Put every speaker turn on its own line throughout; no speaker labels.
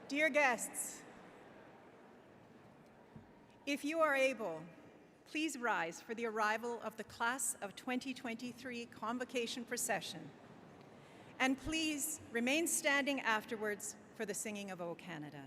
Dear guests, if you are able, please rise for the arrival of the Class of 2023 Convocation Procession, and please remain standing afterwards for the singing of O Canada.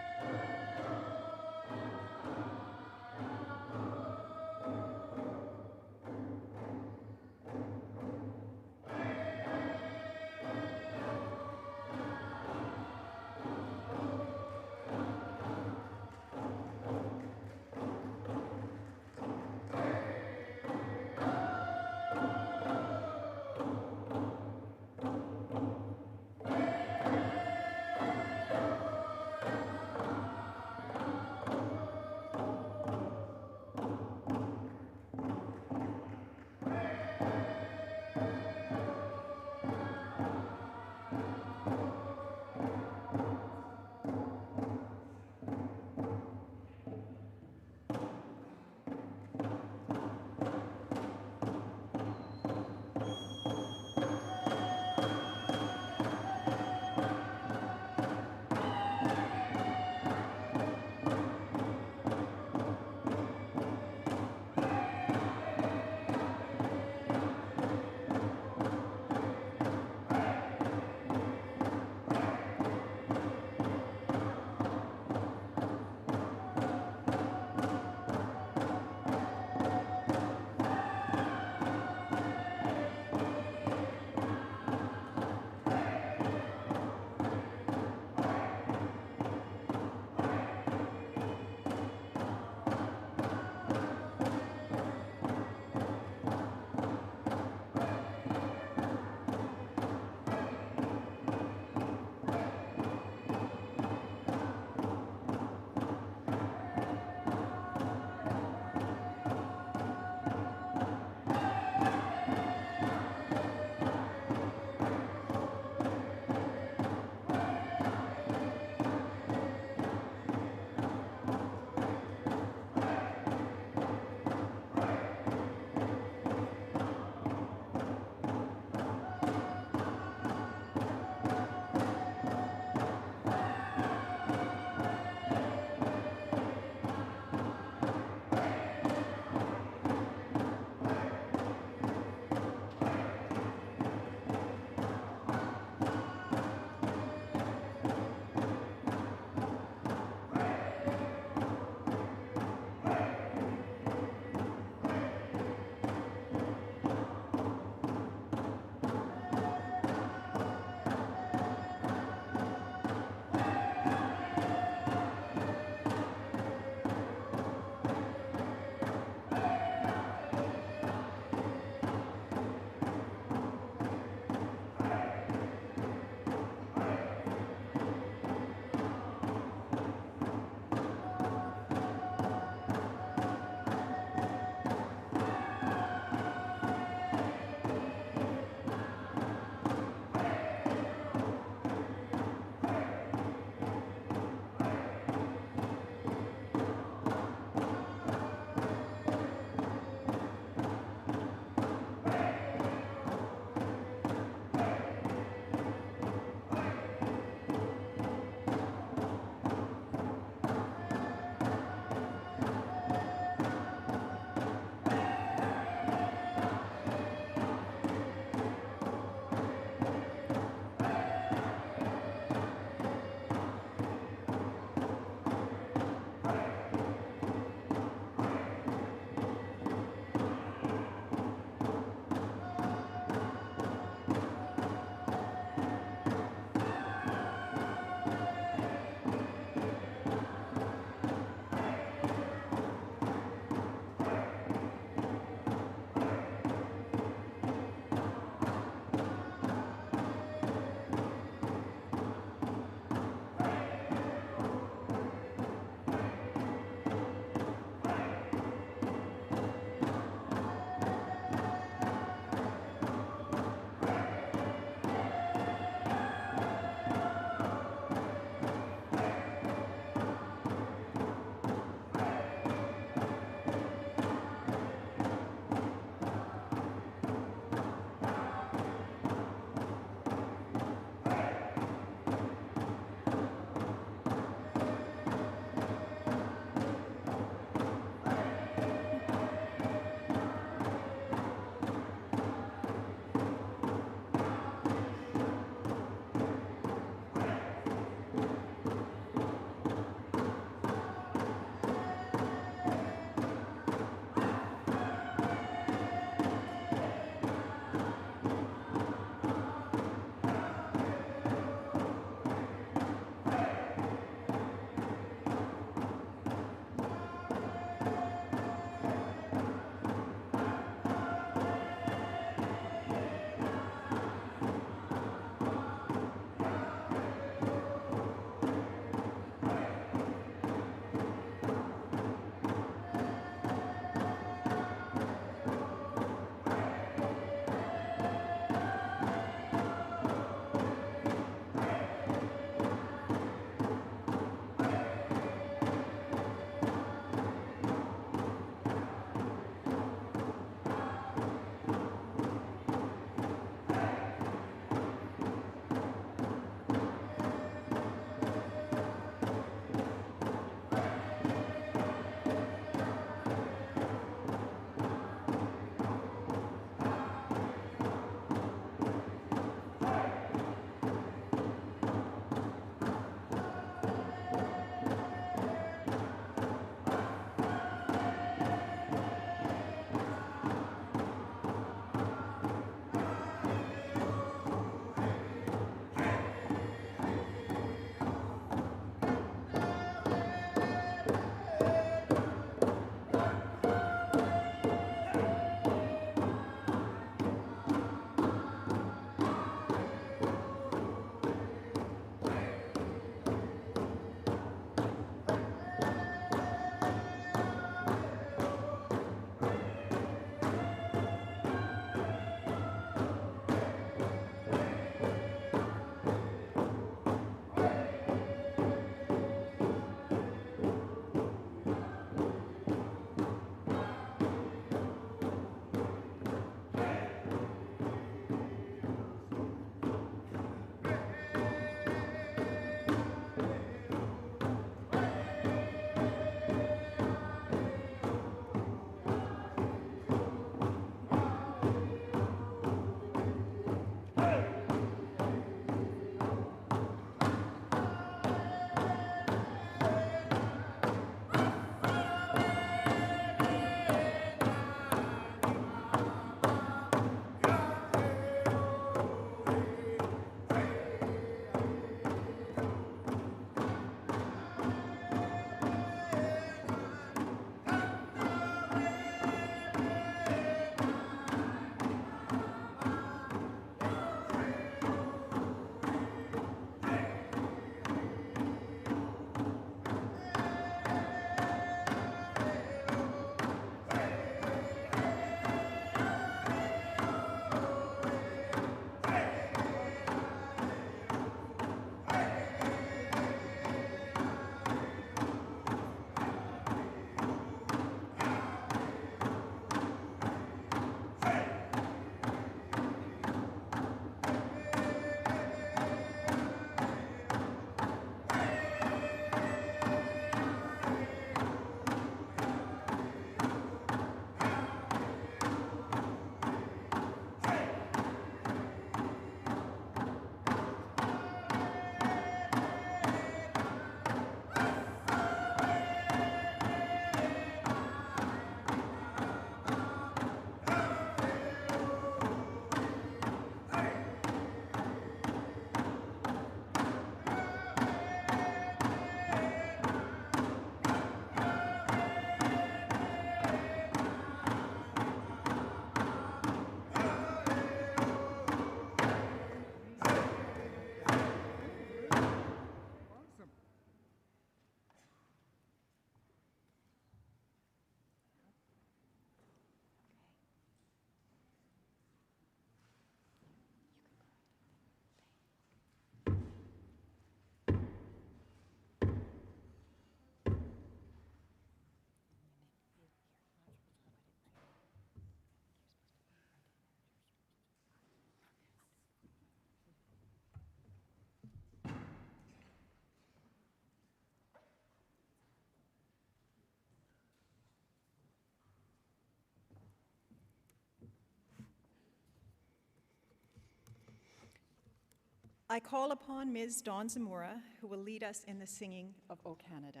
I call upon Ms. Dawn Zamora, who will lead us in the singing of O Canada.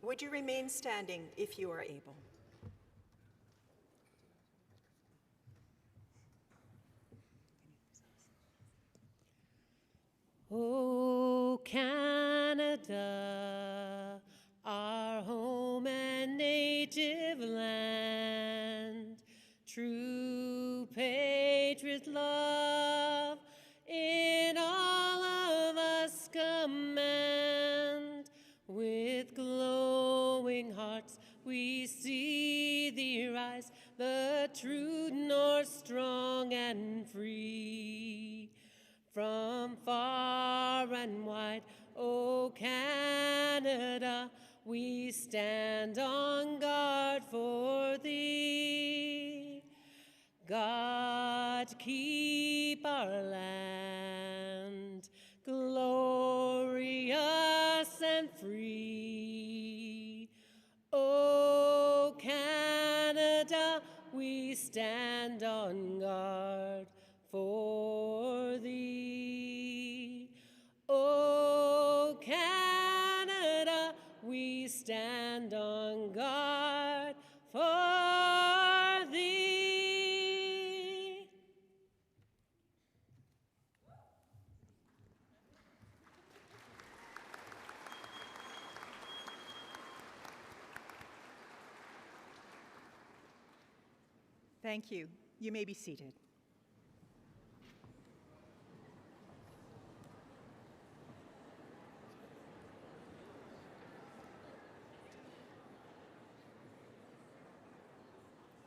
Would you remain standing if you are able?
O Canada, our home and native land, true patriot love in all of us command. With glowing hearts we see thee rise, the true north strong and free. From far and wide, O Canada, we stand on guard for thee. God keep our land glorious and free. O Canada, we stand on guard for thee. O Canada, we stand on guard for thee.
Thank you. You may be seated.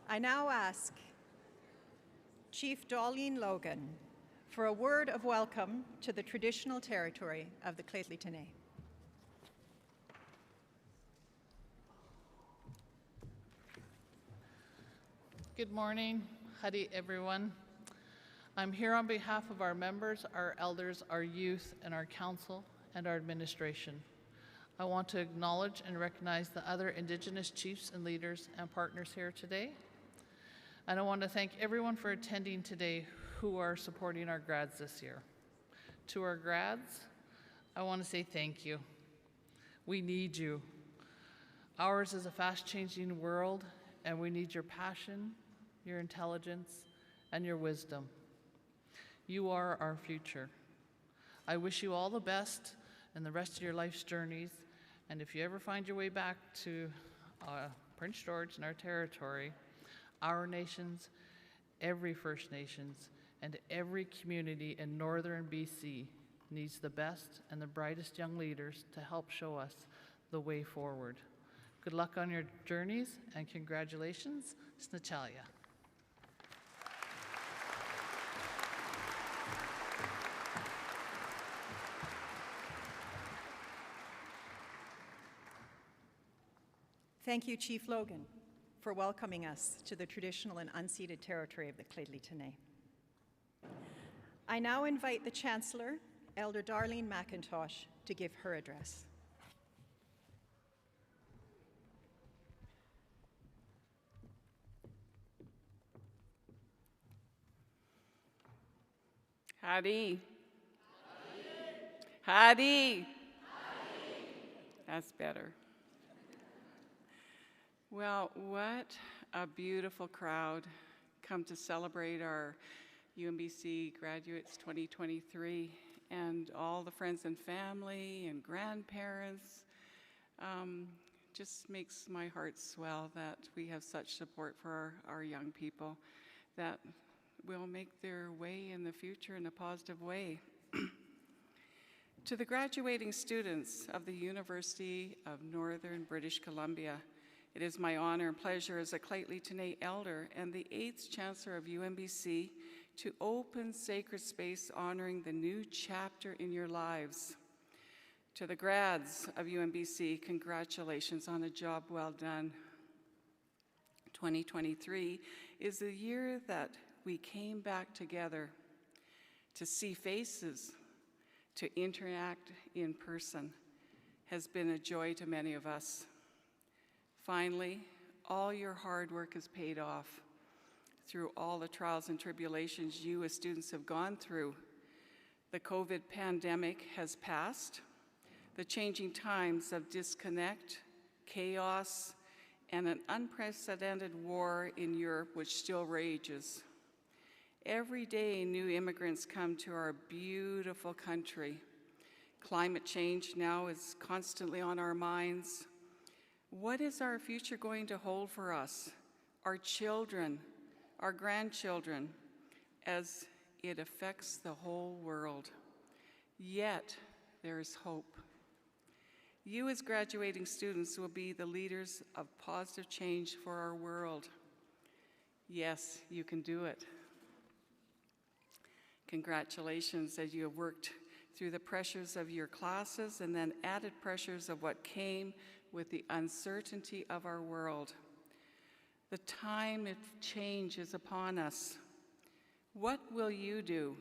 I now ask Chief Darlene Logan for a word of welcome to the traditional territory of the Lheidli.
Good morning, Howdy everyone. I'm here on behalf of our members, our elders, our youth, and our council and our administration. I want to acknowledge and recognize the other Indigenous chiefs and leaders and partners here today. And I want to thank everyone for attending today who are supporting our grads this year. To our grads, I want to say thank you. We need you. Ours is a fast-changing world, and we need your passion, your intelligence, and your wisdom. You are our future. I wish you all the best in the rest of your life's journeys, and if you ever find your way back to Prince George and our territory, our nations, every First Nations, and every community in northern BC needs the best and the brightest young leaders to help show us the way forward. Good luck on your journeys, and congratulations, Snachalia.
Thank you, Chief Logan, for welcoming us to the traditional and unceded territory of the Lheidli. I now invite the Chancellor, Elder Darlene McIntosh, to give her address.
Howdy. Howdy. That's better. Well, what a beautiful crowd come to celebrate our UNBC Graduates 2023, and all the friends and family and grandparents. Just makes my heart swell that we have such support for our young people that will make their way in the future in a positive way. To the graduating students of the University of Northern British Columbia, it is my honor and pleasure as a Lheidli elder and the 8th Chancellor of UNBC to open sacred space honoring the new chapter in your lives. To the grads of UNBC, congratulations on a job well done. 2023 is the year that we came back together to see faces, to interact in person, has been a joy to many of us. Finally, all your hard work has paid off through all the trials and tribulations you as students have gone through. The COVID pandemic has passed. The changing times of disconnect, chaos, and an unprecedented war in Europe which still rages. Every day, new immigrants come to our beautiful country. Climate change now is constantly on our minds. What is our future going to hold for us, our children, our grandchildren, as it affects the whole world? Yet, there is hope. You as graduating students will be the leaders of positive change for our world. Yes, you can do it. Congratulations as you have worked through the pressures of your classes and then added pressures of what came with the uncertainty of our world. The time of change is upon us. What will you do?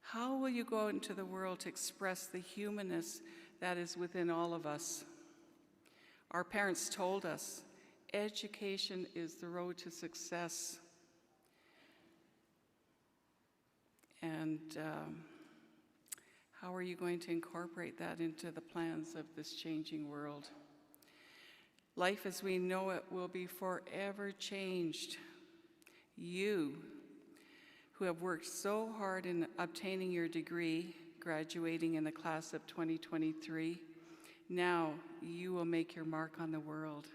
How will you go out into the world to express the humanness that is within all of us? Our parents told us, education is the road to success. And how are you going to incorporate that into the plans of this changing world? Life as we know it will be forever changed. You, who have worked so hard in obtaining your degree, graduating in the class of 2023, now you will make your mark on the world.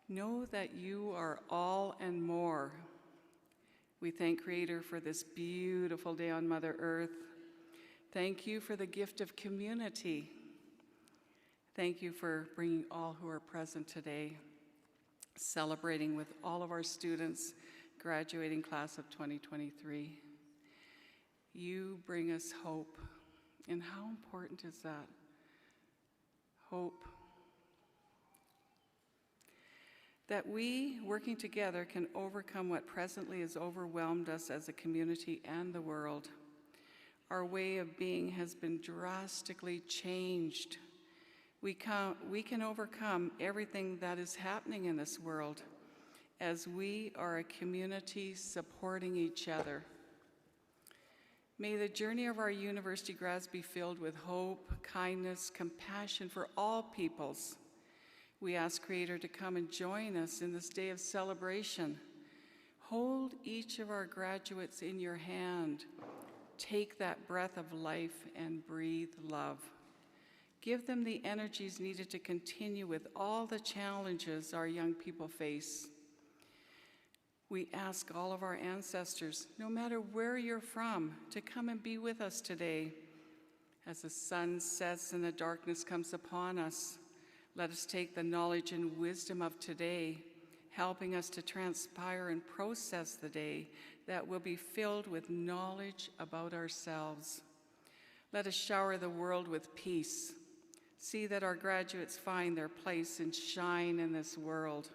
Know that you are all and more. We thank Creator for this beautiful day on Mother Earth. Thank you for the gift of community. Thank you for bringing all who are present today, celebrating with all of our students, graduating class of 2023. You bring us hope. And how important is that? Hope. That we, working together, can overcome what presently has overwhelmed us as a community and the world. Our way of being has been drastically changed. We can overcome everything that is happening in this world as we are a community supporting each other. May the journey of our university grads be filled with hope, kindness, compassion for all peoples. We ask Creator to come and join us in this day of celebration. Hold each of our graduates in your hand. Take that breath of life and breathe love. Give them the energies needed to continue with all the challenges our young people face. We ask all of our ancestors, no matter where you're from, to come and be with us today. As the sun sets and the darkness comes upon us, let us take the knowledge and wisdom of today, helping us to transpire and process the day that will be filled with knowledge about ourselves. Let us shower the world with peace. See that our graduates find their place and shine in this world.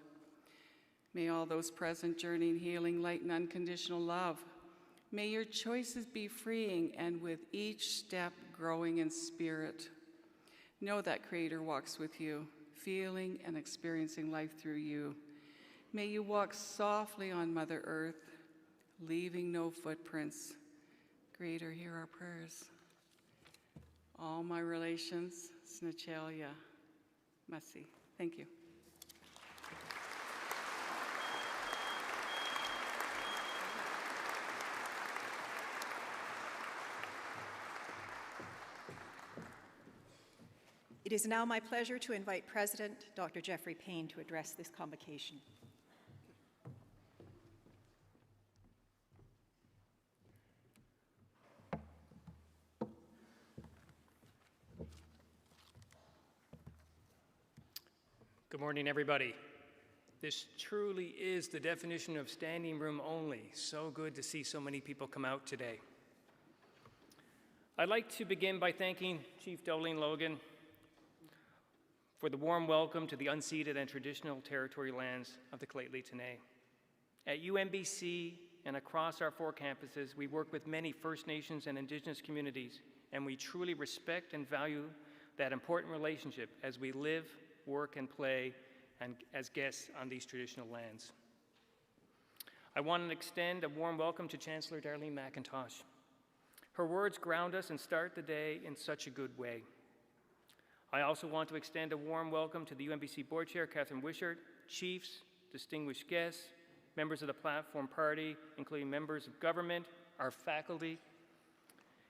May all those present journey in healing, light, and unconditional love. May your choices be freeing and with each step growing in spirit. Know that Creator walks with you, feeling and experiencing life through you. May you walk softly on Mother Earth, leaving no footprints. Creator, hear our prayers. All my relations, Snachelia, Masi. Thank you.
It is now my pleasure to invite President Dr. Jeffrey Payne to address this convocation.
Good morning, everybody. This truly is the definition of standing room only. So good to see so many people come out today. I'd like to begin by thanking Chief Darlene Logan for the warm welcome to the unceded and traditional territory lands of the Lheidli T'enneh. At UNBC and across our 4 campuses, we work with many First Nations and Indigenous communities, and we truly respect and value that important relationship as we live, work, and play and as guests on these traditional lands. I want to extend a warm welcome to Chancellor Darlene McIntosh. Her words ground us and start the day in such a good way. I also want to extend a warm welcome to the UNBC Board Chair, Catherine Wishart, chiefs, distinguished guests, members of the Platform Party, including members of government, our faculty,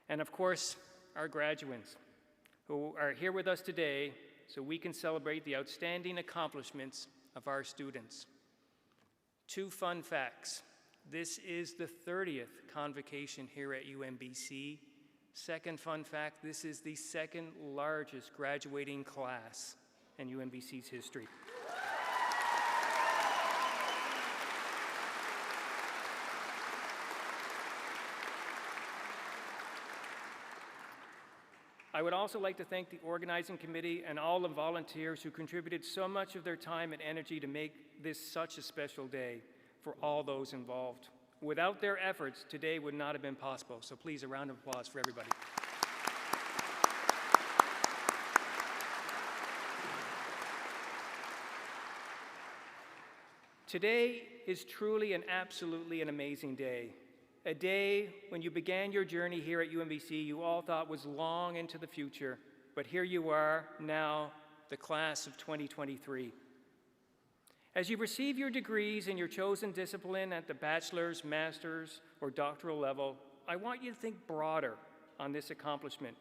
and of course, our graduates, who are here with us today so we can celebrate the outstanding accomplishments of our students. 2 fun facts. This is the 30th Convocation here at UNBC. Second fun fact, this is the 2nd largest graduating class in UNBC's history. I would also like to thank the organizing committee and all the volunteers who contributed so much of their time and energy to make this such a special day for all those involved. Without their efforts, today would not have been possible. So please, a round of applause for everybody. Today is truly and absolutely an amazing day. A day when you began your journey here at UNBC you all thought was long into the future, but here you are now, the class of 2023. As you receive your degrees in your chosen discipline at the bachelor's, master's, or doctoral level, I want you to think broader on this accomplishment.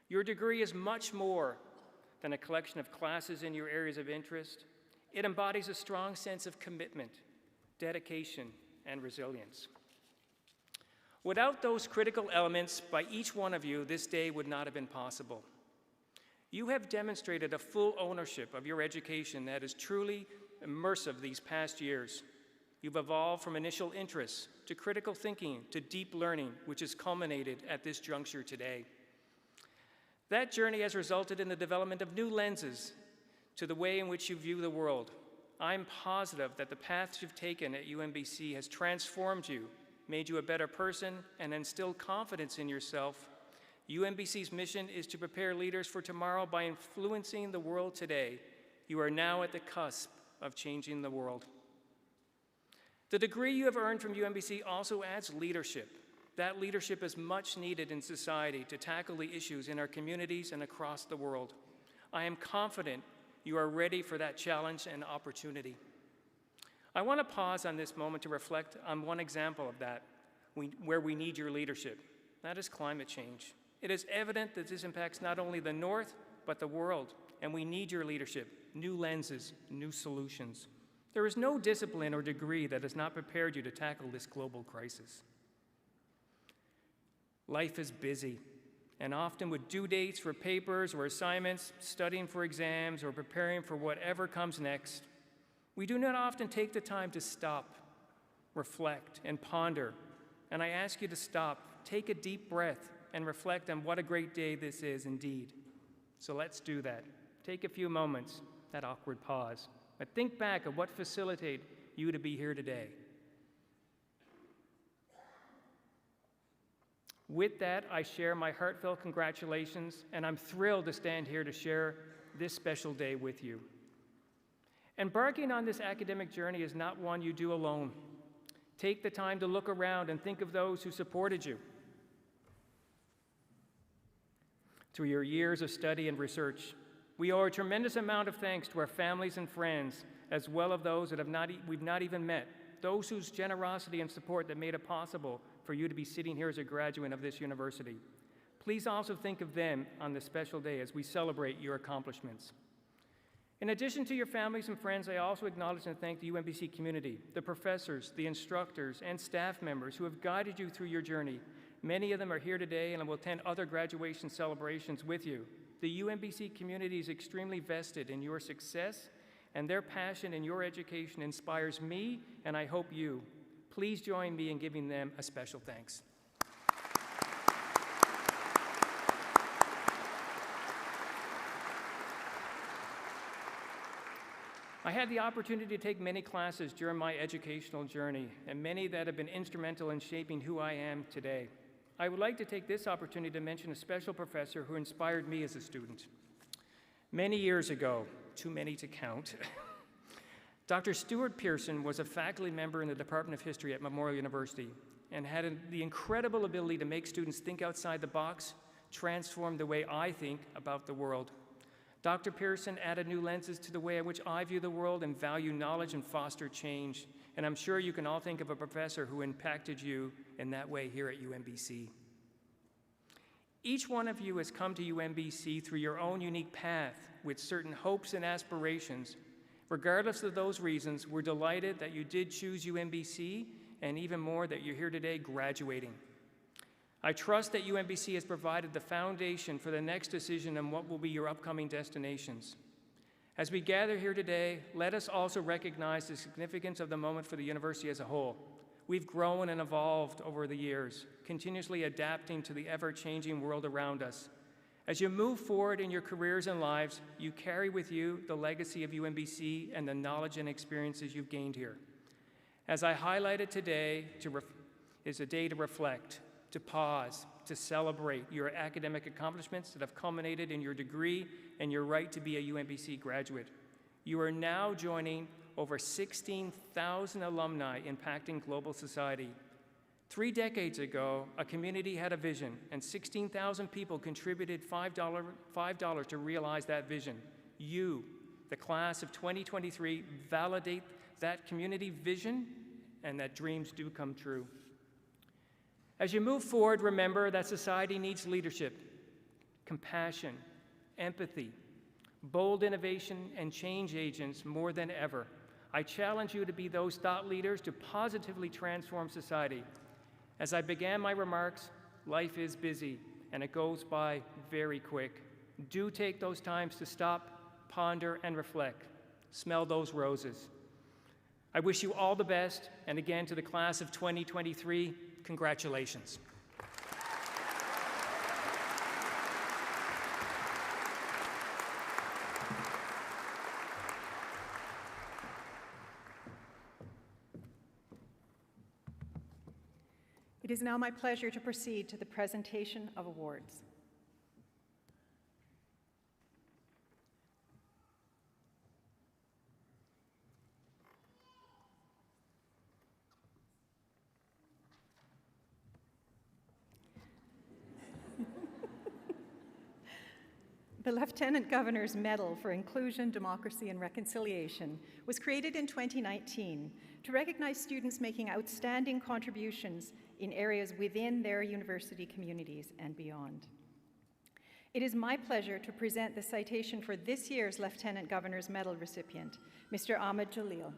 Your degree is much more than a collection of classes in your areas of interest. It embodies a strong sense of commitment, dedication, and resilience. Without those critical elements by each one of you, this day would not have been possible. You have demonstrated a full ownership of your education that is truly immersive these past years. You've evolved from initial interests to critical thinking to deep learning, which has culminated at this juncture today. That journey has resulted in the development of new lenses to the way in which you view the world. I'm positive that the path you've taken at UNBC has transformed you, made you a better person, and instilled confidence in yourself. UNBC's mission is to prepare leaders for tomorrow by influencing the world today. You are now at the cusp of changing the world. The degree you have earned from UNBC also adds leadership. That leadership is much needed in society to tackle the issues in our communities and across the world. I am confident you are ready for that challenge and opportunity. I want to pause on this moment to reflect on one example of that, where we need your leadership. That is climate change. It is evident that this impacts not only the North, but the world, and we need your leadership, new lenses, new solutions. There is no discipline or degree that has not prepared you to tackle this global crisis. Life is busy, and often with due dates for papers or assignments, studying for exams, or preparing for whatever comes next, we do not often take the time to stop, reflect, and ponder. And I ask you to stop, take a deep breath, and reflect on what a great day this is indeed. So let's do that. Take a few moments, that awkward pause, but think back of what facilitated you to be here today. With that, I share my heartfelt congratulations, and I'm thrilled to stand here to share this special day with you. Embarking on this academic journey is not one you do alone. Take the time to look around and think of those who supported you through your years of study and research. We owe a tremendous amount of thanks to our families and friends, as well as those that we've not even met, those whose generosity and support that made it possible for you to be sitting here as a graduate of this university. Please also think of them on this special day as we celebrate your accomplishments. In addition to your families and friends, I also acknowledge and thank the UNBC community, the professors, the instructors, and staff members who have guided you through your journey. Many of them are here today and will attend other graduation celebrations with you. The UNBC community is extremely vested in your success, and their passion in your education inspires me, and I hope you. Please join me in giving them a special thanks. I had the opportunity to take many classes during my educational journey, and many that have been instrumental in shaping who I am today. I would like to take this opportunity to mention a special professor who inspired me as a student. Many years ago, too many to count, Dr. Stuart Pearson was a faculty member in the Department of History at Memorial University, and had the incredible ability to make students think outside the box, transform the way I think about the world. Dr. Pearson added new lenses to the way in which I view the world and value knowledge and foster change. And I'm sure you can all think of a professor who impacted you in that way here at UNBC. Each one of you has come to UNBC through your own unique path with certain hopes and aspirations. Regardless of those reasons, we're delighted that you did choose UNBC, and even more that you're here today graduating. I trust that UNBC has provided the foundation for the next decision on what will be your upcoming destinations. As we gather here today, let us also recognize the significance of the moment for the university as a whole. We've grown and evolved over the years, continuously adapting to the ever-changing world around us. As you move forward in your careers and lives, you carry with you the legacy of UNBC and the knowledge and experiences you've gained here. As I highlighted today, is a day to reflect, to pause, to celebrate your academic accomplishments that have culminated in your degree and your right to be a UNBC graduate. You are now joining over 16,000 alumni impacting global society. 3 decades ago, a community had a vision, and 16,000 people contributed $5 to realize that vision. You, the class of 2023, validate that community vision and that dreams do come true. As you move forward, remember that society needs leadership, compassion, empathy, bold innovation, and change agents more than ever. I challenge you to be those thought leaders to positively transform society. As I began my remarks, life is busy, and it goes by very quick. Do take those times to stop, ponder, and reflect. Smell those roses. I wish you all the best, and again to the class of 2023, congratulations.
It is now my pleasure to proceed to the presentation of awards. The Lieutenant Governor's Medal for Inclusion, Democracy, and Reconciliation was created in 2019 to recognize students making outstanding contributions in areas within their university communities and beyond. It is my pleasure to present the citation for this year's Lieutenant Governor's Medal recipient, Mr. Ahmed Jalil.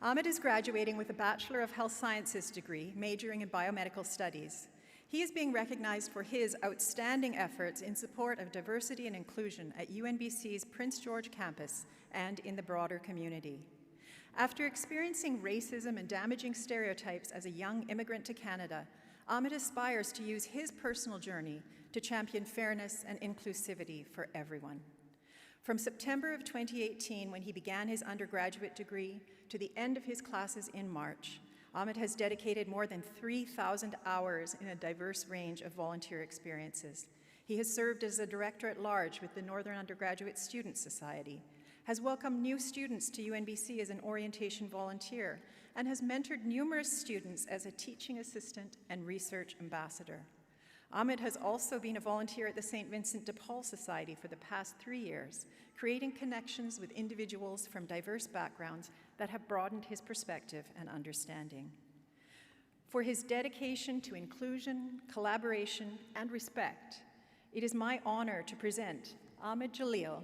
Ahmed is graduating with a Bachelor of Health Sciences degree, majoring in biomedical studies. He is being recognized for his outstanding efforts in support of diversity and inclusion at UNBC's Prince George campus and in the broader community. After experiencing racism and damaging stereotypes as a young immigrant to Canada, Ahmed aspires to use his personal journey to champion fairness and inclusivity for everyone. From September of 2018, when he began his undergraduate degree, to the end of his classes in March, Ahmed has dedicated more than 3,000 hours in a diverse range of volunteer experiences. He has served as a director-at-large with the Northern Undergraduate Student Society, has welcomed new students to UNBC as an orientation volunteer, and has mentored numerous students as a teaching assistant and research ambassador. Ahmed has also been a volunteer at the St. Vincent de Paul Society for the past 3 years, creating connections with individuals from diverse backgrounds that have broadened his perspective and understanding. For his dedication to inclusion, collaboration, and respect, it is my honor to present Ahmed Jalil,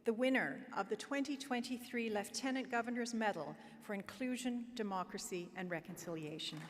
the winner of the 2023 Lieutenant Governor's Medal for Inclusion, Democracy, and Reconciliation.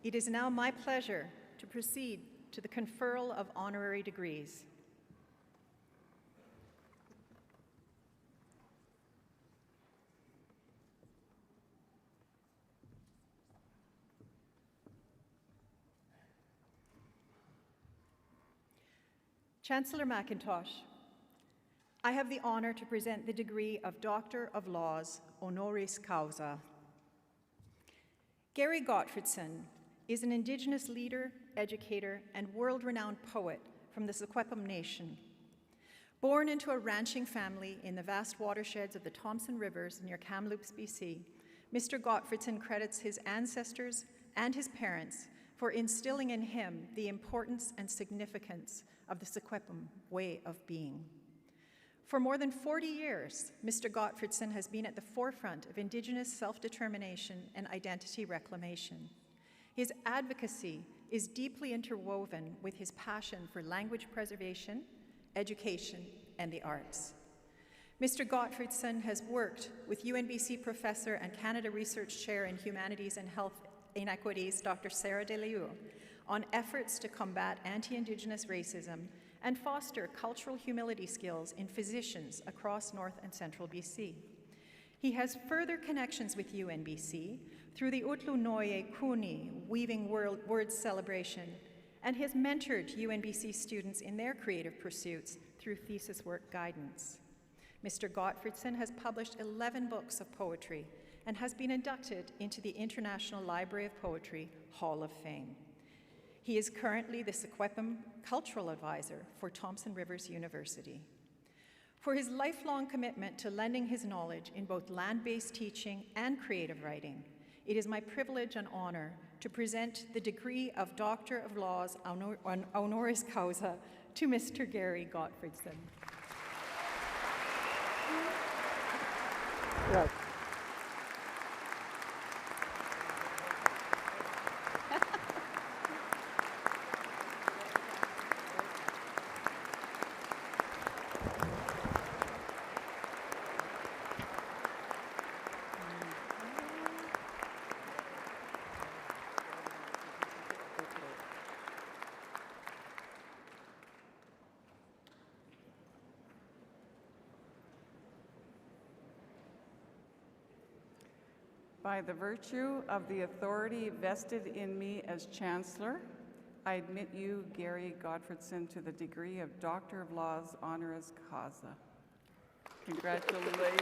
It is now my pleasure to proceed to the conferral of honorary degrees. Chancellor McIntosh, I have the honor to present the degree of Doctor of Laws, honoris causa. Gary Gottfredson is an Indigenous leader, educator, and world-renowned poet from the Sequepum Nation. Born into a ranching family in the vast watersheds of the Thompson Rivers near Kamloops, BC, Mr. Gottfredson credits his ancestors and his parents for instilling in him the importance and significance of the Sequepum way of being. For more than 40 years, Mr. Gottfredson has been at the forefront of Indigenous self-determination and identity reclamation. His advocacy is deeply interwoven with his passion for language preservation, education, and the arts. Mr. Gottfredson has worked with UNBC professor and Canada Research Chair in Humanities and Health Inequities, Dr. Sarah DeLieu, on efforts to combat anti-Indigenous racism and foster cultural humility skills in physicians across North and Central BC. He has further connections with UNBC through the Utlu Noye Kuni Weaving Words celebration, and has mentored UNBC students in their creative pursuits through thesis work guidance. Mr. Gottfredson has published 11 books of poetry and has been inducted into the International Library of Poetry Hall of Fame. He is currently the Sequepum Cultural Advisor for Thompson Rivers University. For his lifelong commitment to lending his knowledge in both land-based teaching and creative writing, it is my privilege and honor to present the degree of Doctor of Laws honoris causa to Mr. Gary Gottfredson. Right.
By the virtue of the authority vested in me as Chancellor, I admit you, Gary Gottfredson, to the degree of Doctor of Laws honoris causa. Congratulations.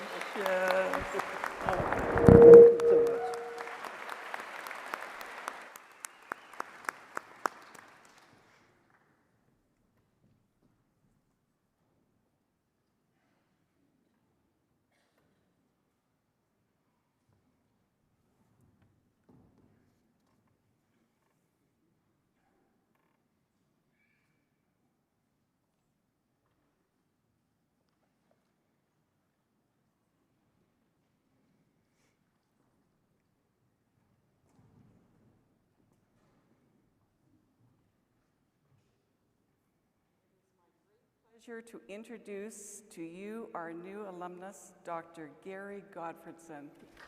Pleasure to introduce to you our new alumnus, Dr. Gary Gottfredson.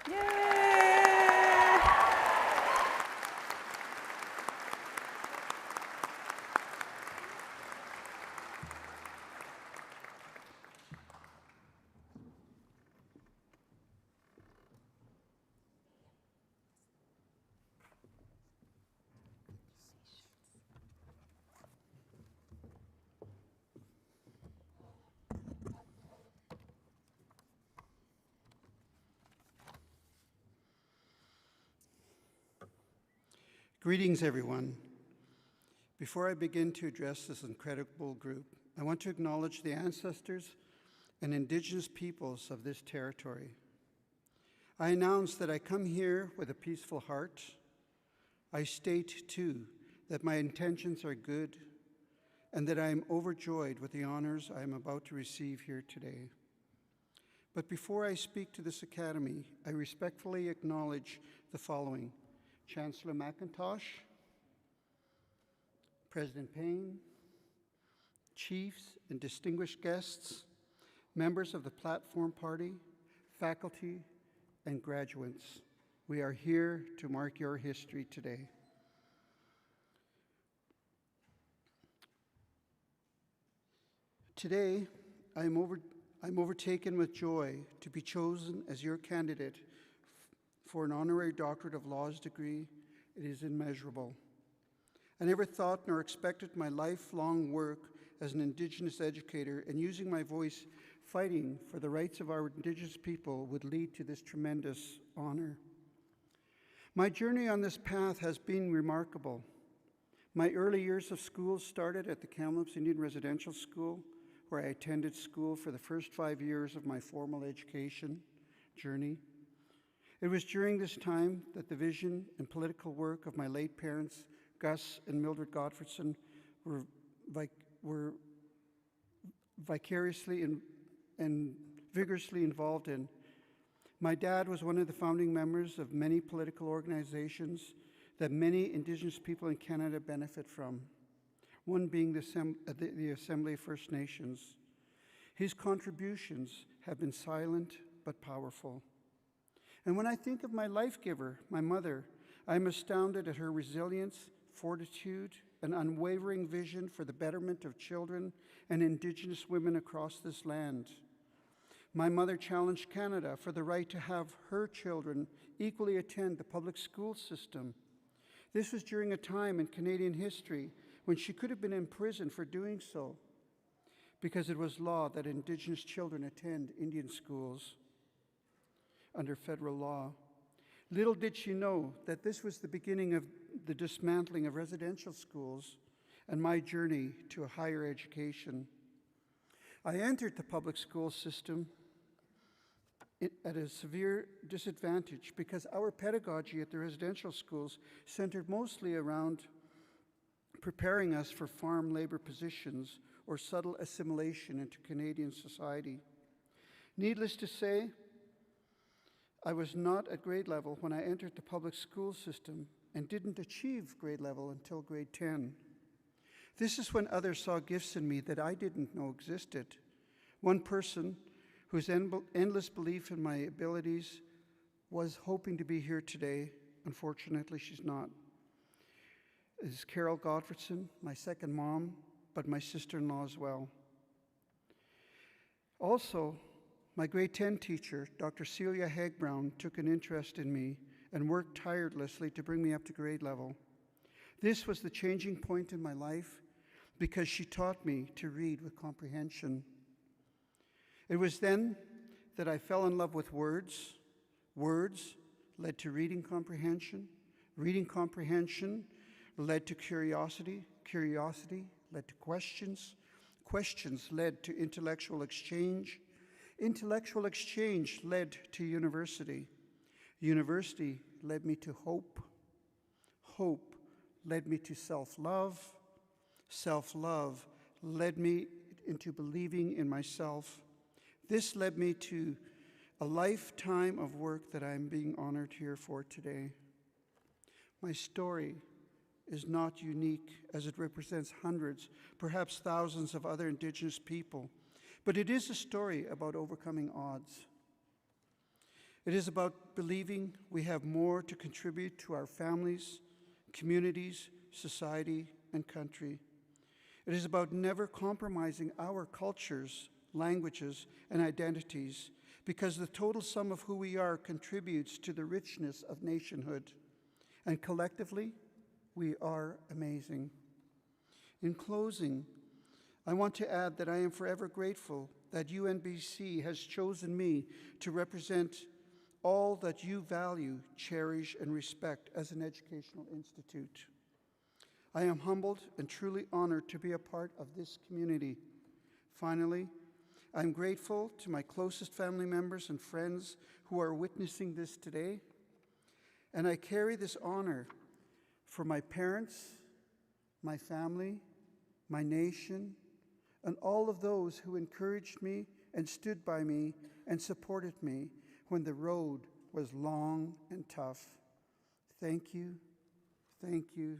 Yay!
Greetings, everyone. Before I begin to address this incredible group, I want to acknowledge the ancestors and Indigenous peoples of this territory. I announce that I come here with a peaceful heart. I state, too, that my intentions are good and that I am overjoyed with the honors I am about to receive here today. But before I speak to this academy, I respectfully acknowledge the following: Chancellor McIntosh, President Payne, chiefs and distinguished guests, members of the Platform Party, faculty, and graduates. We are here to mark your history today. Today, I'm overtaken with joy to be chosen as your candidate for an honorary doctorate of laws degree. It is immeasurable. I never thought nor expected my lifelong work as an Indigenous educator and using my voice fighting for the rights of our Indigenous people would lead to this tremendous honor. My journey on this path has been remarkable. My early years of school started at the Kamloops Indian Residential School, where I attended school for the first 5 years of my formal education journey. It was during this time that the vision and political work of my late parents, Gus and Mildred Gottfredson, were vicariously and vigorously involved in. My dad was one of the founding members of many political organizations that many Indigenous people in Canada benefit from, one being the Assembly of First Nations. His contributions have been silent but powerful. And when I think of my life giver, my mother, I am astounded at her resilience, fortitude, and unwavering vision for the betterment of children and Indigenous women across this land. My mother challenged Canada for the right to have her children equally attend the public school system. This was during a time in Canadian history when she could have been imprisoned for doing so, because it was law that Indigenous children attend Indian schools under federal law. Little did she know that this was the beginning of the dismantling of residential schools and my journey to a higher education. I entered the public school system at a severe disadvantage because our pedagogy at the residential schools centered mostly around preparing us for farm labor positions or subtle assimilation into Canadian society. Needless to say, I was not at grade level when I entered the public school system and didn't achieve grade level until grade 10. This is when others saw gifts in me that I didn't know existed. One person whose endless belief in my abilities was hoping to be here today. Unfortunately, she's not. This is Carol Gottfredson, my second mom, but my sister-in-law as well. Also, my grade 10 teacher, Dr. Celia Hagbrown, took an interest in me and worked tirelessly to bring me up to grade level. This was the changing point in my life because she taught me to read with comprehension. It was then that I fell in love with words. Words led to reading comprehension. Reading comprehension led to curiosity. Curiosity led to questions. Questions led to intellectual exchange. Intellectual exchange led to university. University led me to hope. Hope led me to self-love. Self-love led me into believing in myself. This led me to a lifetime of work that I'm being honored here for today. My story is not unique as it represents hundreds, perhaps thousands of other Indigenous people, but it is a story about overcoming odds. It is about believing we have more to contribute to our families, communities, society, and country. It is about never compromising our cultures, languages, and identities, because the total sum of who we are contributes to the richness of nationhood. And collectively, we are amazing. In closing, I want to add that I am forever grateful that UNBC has chosen me to represent all that you value, cherish, and respect as an educational institute. I am humbled and truly honored to be a part of this community. Finally, I'm grateful to my closest family members and friends who are witnessing this today, and I carry this honor for my parents, my family, my nation, and all of those who encouraged me and stood by me and supported me when the road was long and tough. Thank you, thank you,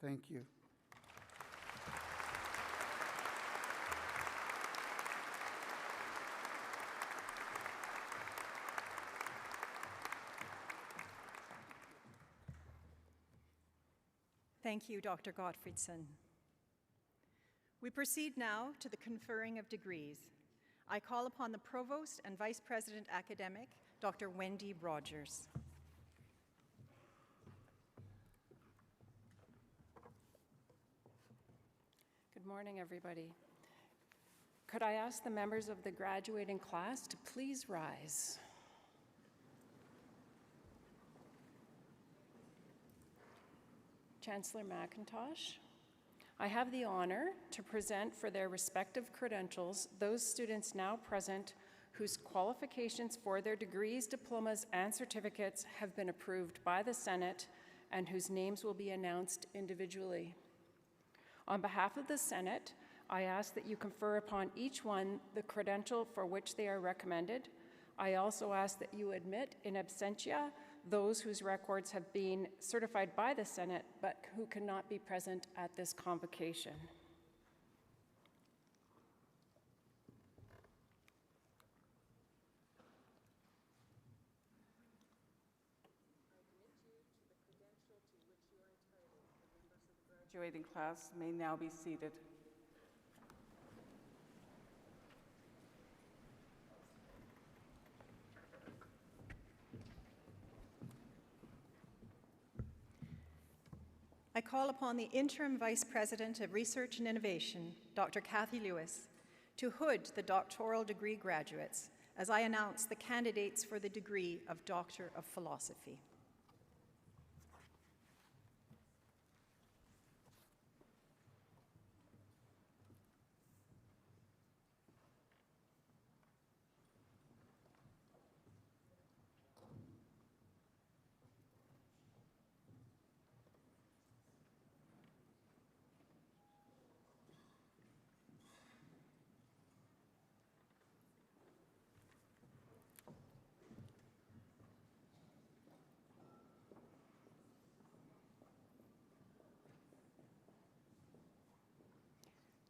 thank you.
Thank you, Dr. Gottfredson. We proceed now to the conferring of degrees. I call upon the Provost and Vice President Academic, Dr. Wendy Rogers.
Good morning, everybody. Could I ask the members of the graduating class to please rise? Chancellor McIntosh, I have the honor to present for their respective credentials those students now present whose qualifications for their degrees, diplomas, and certificates have been approved by the Senate and whose names will be announced individually. On behalf of the Senate, I ask that you confer upon each one the credential for which they are recommended. I also ask that you admit in absentia those whose records have been certified by the Senate but who cannot be present at this convocation.
Graduating class may now be seated.
I call upon the Interim Vice President of Research and Innovation, Dr. Kathy Lewis, to hood the doctoral degree graduates as I announce the candidates for the degree of Doctor of Philosophy.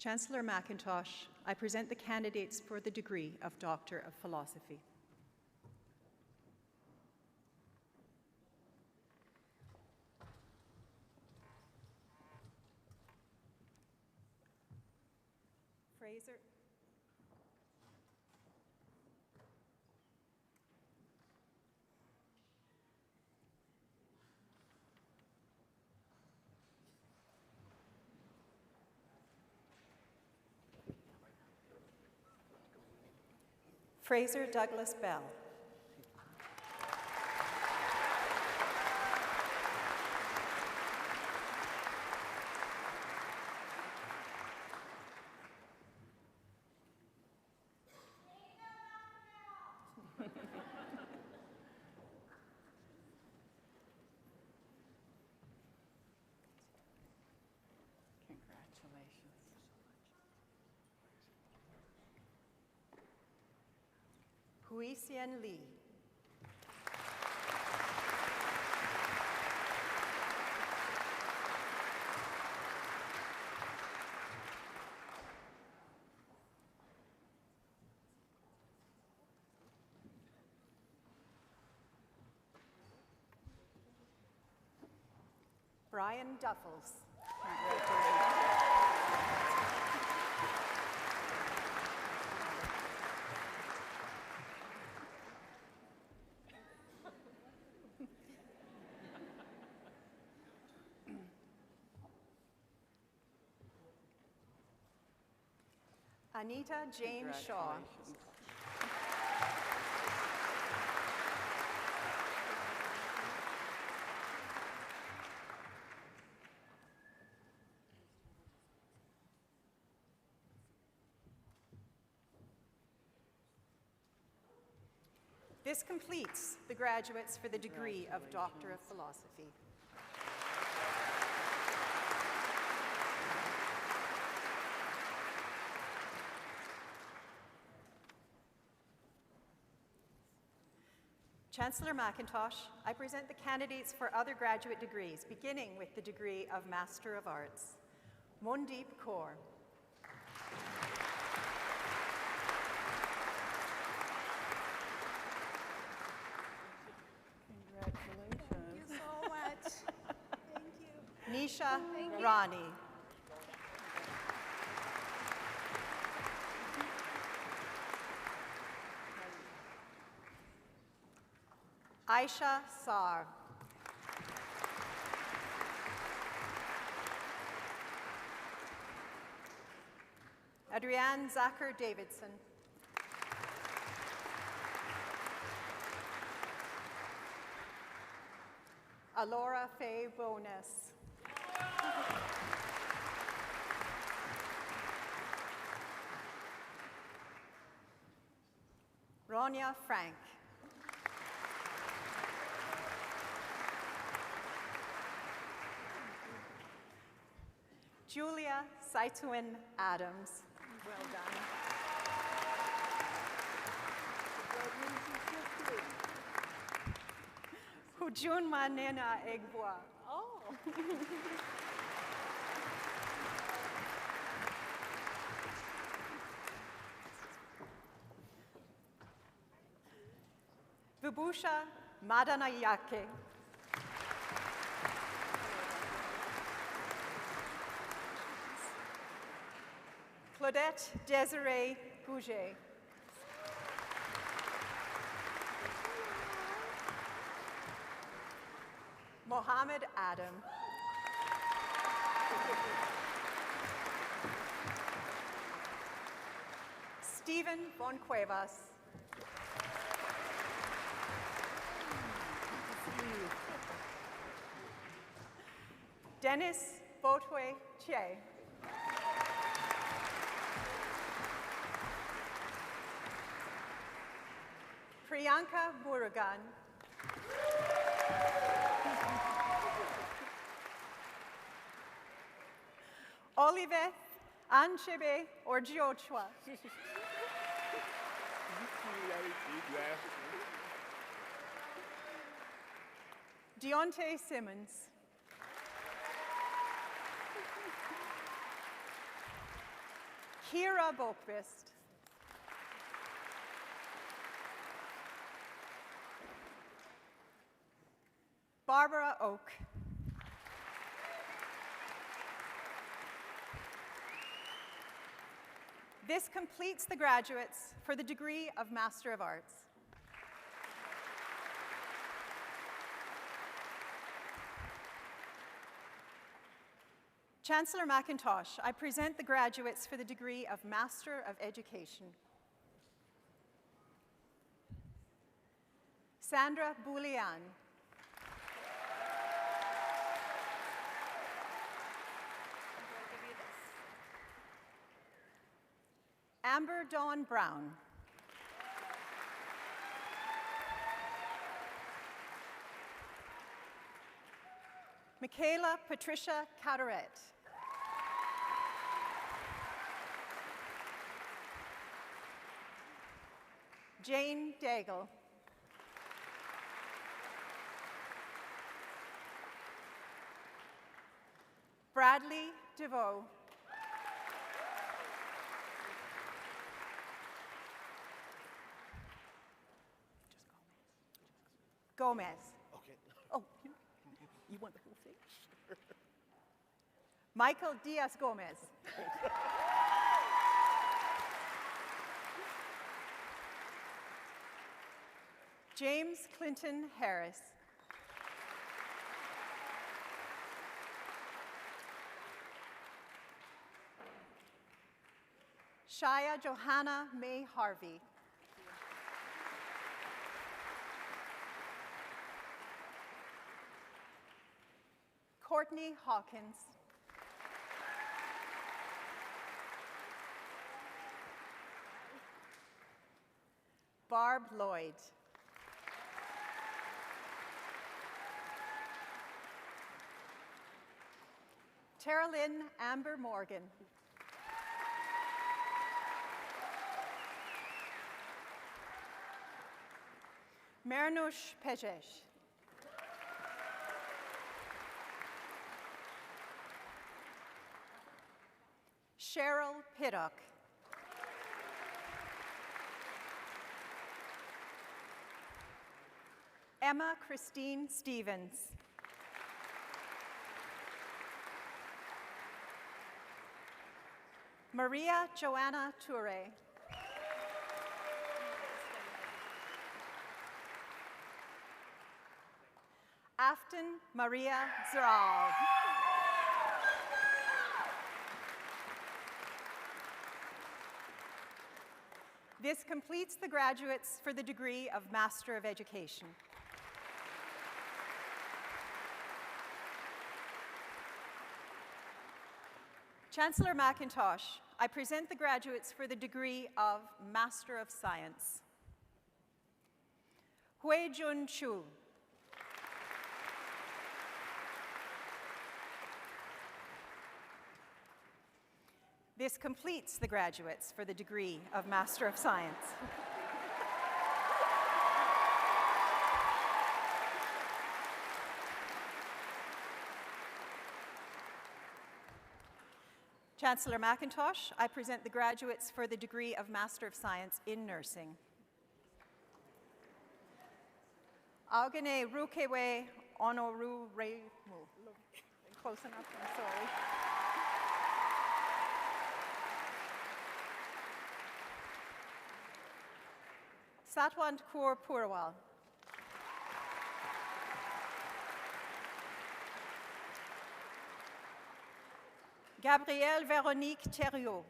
Chancellor McIntosh, I present the candidates for the degree of Doctor of Philosophy. Fraser. Fraser Douglas Bell.
Congratulations.
Huisian Lee. Brian Duffels. Anita Jane Shaw.
Congratulations.
This completes the graduates for the degree of Doctor of Philosophy. Chancellor McIntosh, I present the candidates for other graduate degrees, beginning with the degree of Master of Arts. Mondeep Kaur.
Congratulations.
Thank you so much. Thank you.
Nisha Rani. Aisha Sar. Adrienne Zacher Davidson. Alora Faye Bonus. Ronya Frank. Julia Saitwin Adams. Well done. Hujun Manena Egboa. Oh. Vibhusha Madanayake. Claudette Desiree Gouget. Mohammed Adam. Stephen Von Cuevas. Dennis Botwe Che. Priyanka Murugan. Olivet Anchebe Orgiochwa. Deontay Simmons. Kira Bokvist. Barbara Oak. This completes the graduates for the degree of Master of Arts. Chancellor McIntosh, I present the graduates for the degree of Master of Education. Sandra Boulian. Amber Dawn Brown. Michaela Patricia Carteret. Jane Daigle. Bradley DeVoe. Gomez.
Okay.
Oh, you want the whole thing? Michael Diaz Gomez. James Clinton Harris. Shaya Johanna May Harvey. Courtney Hawkins. Barb Lloyd. Tara Lynn Amber Morgan. Marinush Pejesh. Cheryl Piddock. Emma Christine Stevens. Maria Joanna Toure. Afton Maria Zeral. This completes the graduates for the degree of Master of Education. Chancellor McIntosh, I present the graduates for the degree of Master of Science. Hui Jun Chu. This completes the graduates for the degree of Master of Science. Chancellor McIntosh, I present the graduates for the degree of Master of Science in Nursing. Augane Rukewe Onoru Reimu. Close enough, I'm sorry. Satwant Kaur Purwal. Gabrielle Véronique Thériault.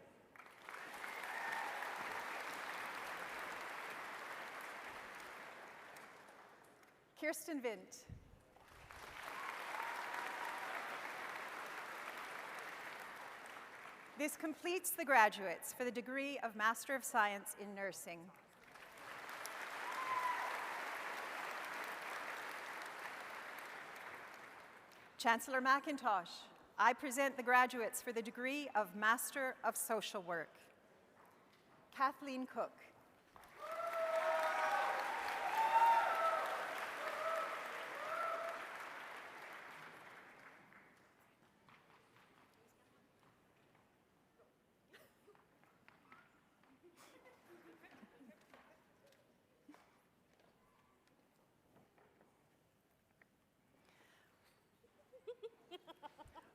Kirsten Vint. This completes the graduates for the degree of Master of Science in Nursing. Chancellor McIntosh, I present the graduates for the degree of Master of Social Work. Kathleen Cook.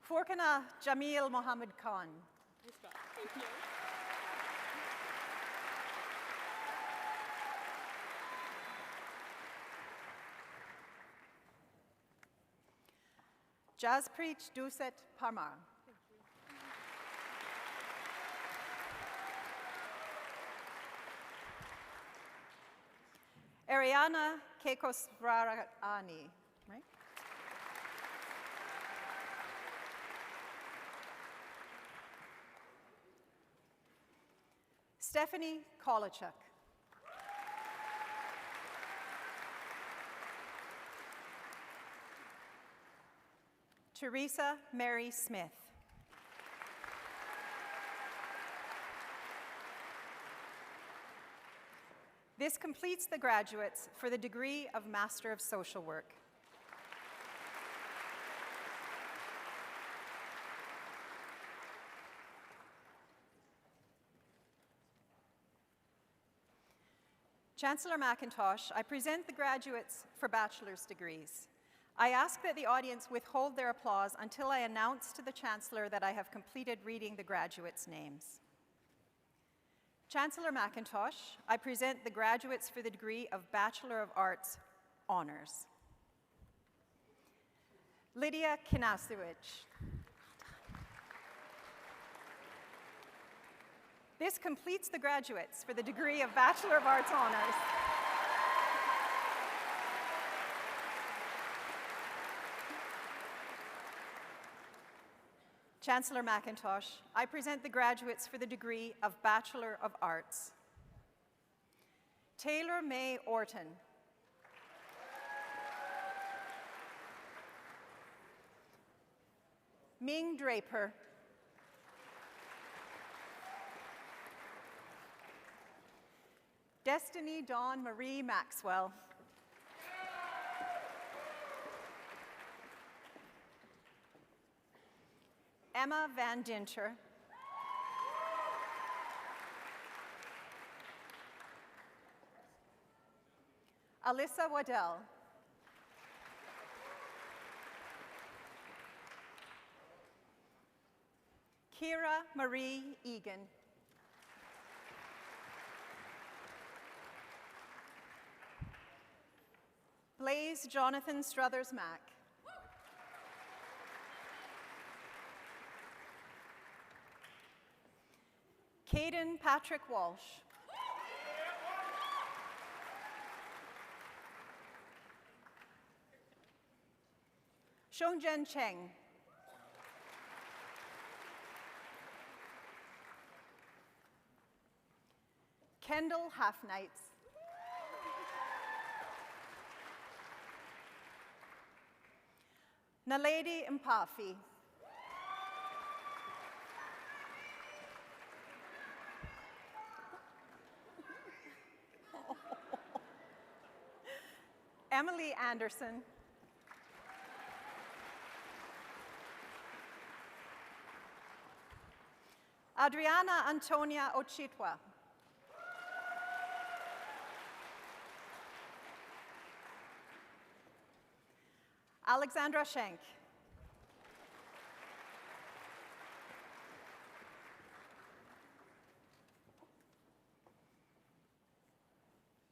Forkana Jamil Mohammed Khan.
Thank you.
Jaspreet Duset Parmar. Ariana Kekosvarani, right? Stephanie Kolachuk. Teresa Mary Smith. This completes the graduates for the degree of Master of Social Work. Chancellor McIntosh, I present the graduates for bachelor's degrees. I ask that the audience withhold their applause until I announce to the Chancellor that I have completed reading the graduates' names. Chancellor McIntosh, I present the graduates for the degree of Bachelor of Arts Honors. Lydia Kinasiewicz. This completes the graduates for the degree of Bachelor of Arts Honors. Chancellor McIntosh, I present the graduates for the degree of Bachelor of Arts. Taylor May Orton. Ming Draper. Destiny Dawn Marie Maxwell. Emma Van Dinter. Alyssa Waddell. Kira Marie Egan. Blaze Jonathan Struthers Mack. Caden Patrick Walsh. Shongzhen Cheng. Kendall Halfnights. Naledi Mpafi. Emily Anderson. Adriana Antonia Ochitwa. Alexandra Schenk.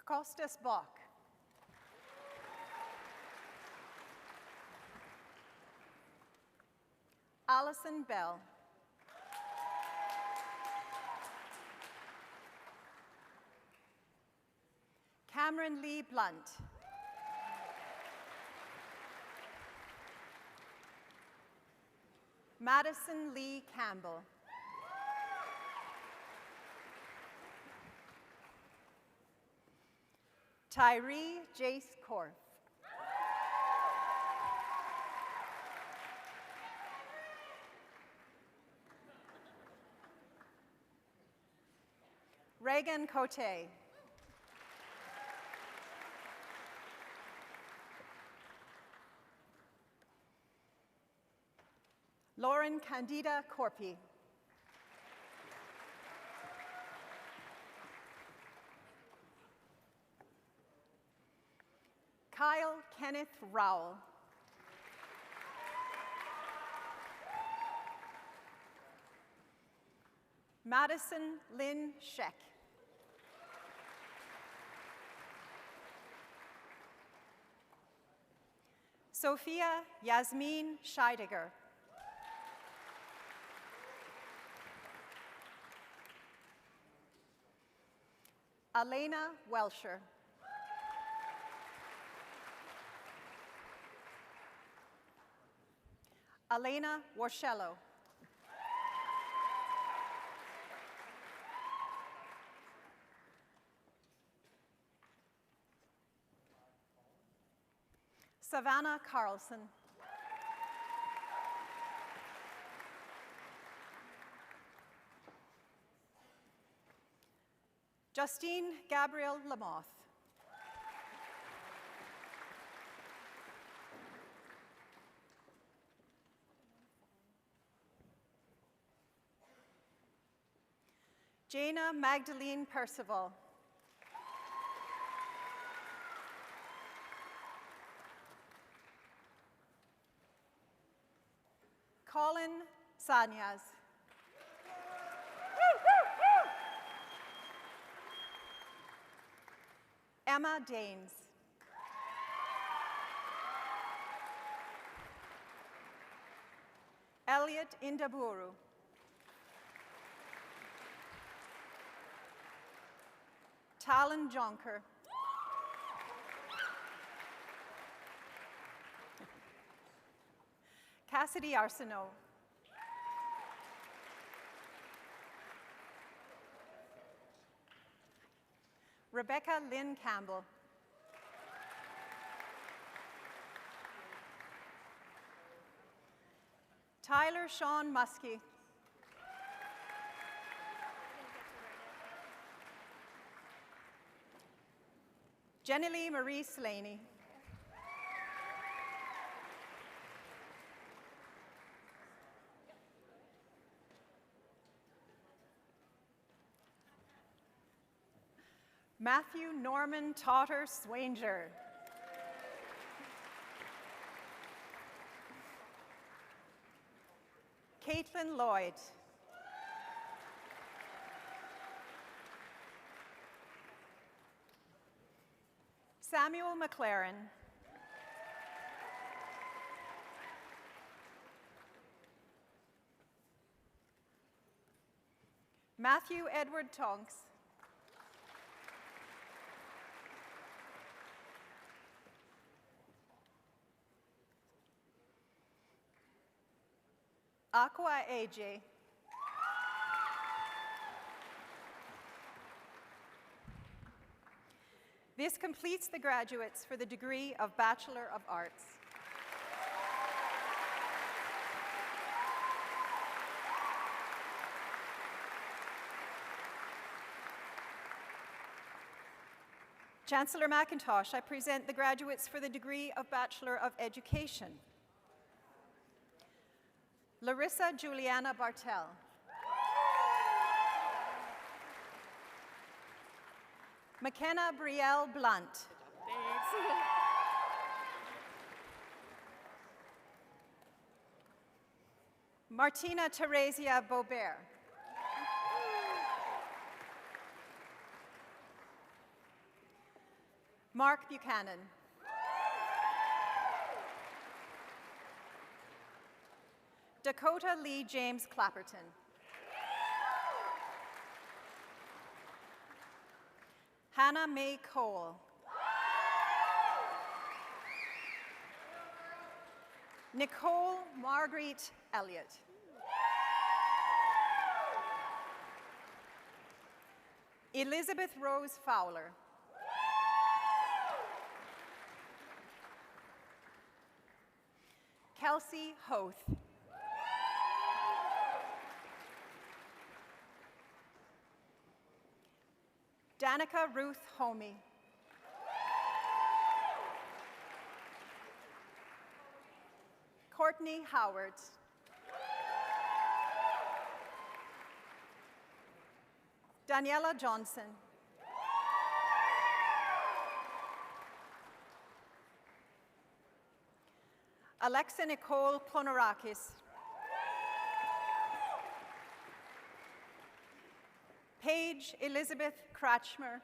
Costas Bach. Allison Bell. Cameron Lee Blunt. Madison Lee Campbell. Tyree Jace Korf. Reagan Cote. Lauren Candida Corpi. Kyle Kenneth Rowell. Madison Lynn Scheck. Sophia Yasmin Scheidegger. Elena Welsher. Elena Warshello. Savannah Carlson. Justine Gabrielle Lamoth. Jana Magdalene Percival. Colin Sanyas. Emma Danes. Elliot Indaburu. Talon Jonker. Cassidy Arsenault. Rebecca Lynn Campbell. Tyler Sean Muskie. Jenny Lee Marie Slaney. Matthew Norman Totter Swanger. Caitlin Lloyd. Samuel McLaren. Matthew Edward Tonks. Aqua AJ. This completes the graduates for the degree of Bachelor of Arts. Chancellor McIntosh, I present the graduates for the degree of Bachelor of Education. Larissa Juliana Bartel. McKenna Brielle Blunt. Martina Teresia Bobert. Mark Buchanan. Dakota Lee James Clapperton. Hannah May Cole. Nicole Marguerite Elliott. Elizabeth Rose Fowler. Kelsey Hoth. Danica Ruth Homey. Courtney Howard. Daniela Johnson. Alexa Nicole Plonarakis. Paige Elizabeth Kratchmer.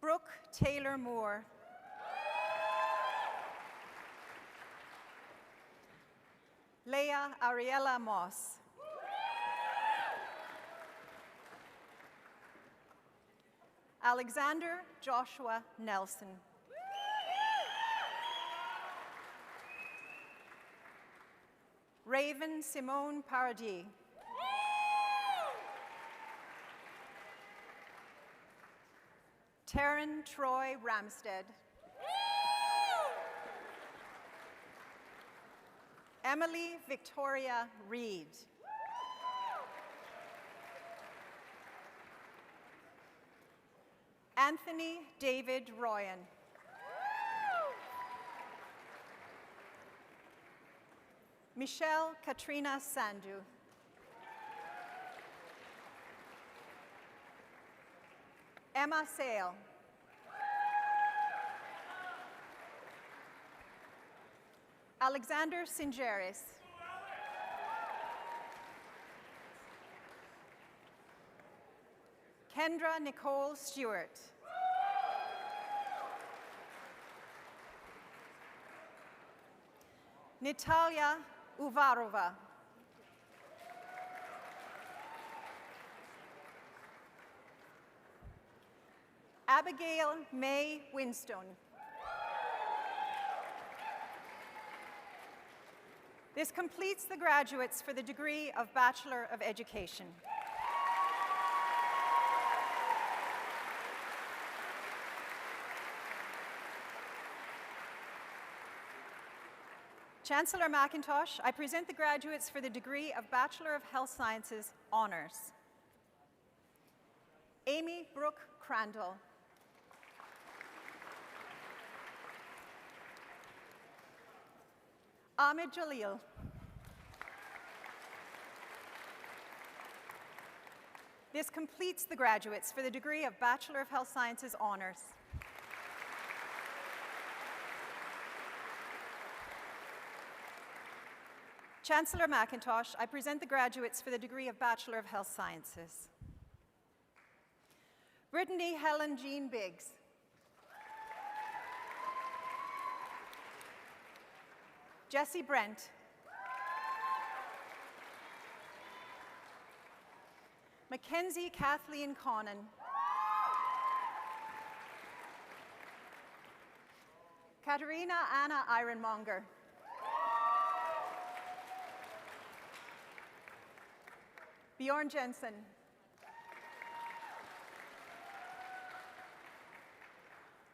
Brooke Taylor Moore. Leah Ariella Moss. Alexander Joshua Nelson. Raven Simone Paradis. Taryn Troy Ramstead. Emily Victoria Reed. Anthony David Royan. Michelle Katrina Sandu. Emma Sale. Alexander Singeris. Kendra Nicole Stewart. Natalia Uvarova. Abigail May Winstone. This completes the graduates for the degree of Bachelor of Education. Chancellor McIntosh, I present the graduates for the degree of Bachelor of Health Sciences Honors. Amy Brooke Crandall. Ahmed Jalil. This completes the graduates for the degree of Bachelor of Health Sciences Honors. Chancellor McIntosh, I present the graduates for the degree of Bachelor of Health Sciences. Brittany Helen Jean Biggs. Jesse Brent. Mackenzie Kathleen Connon. Katerina Anna Ironmonger. Bjorn Jensen.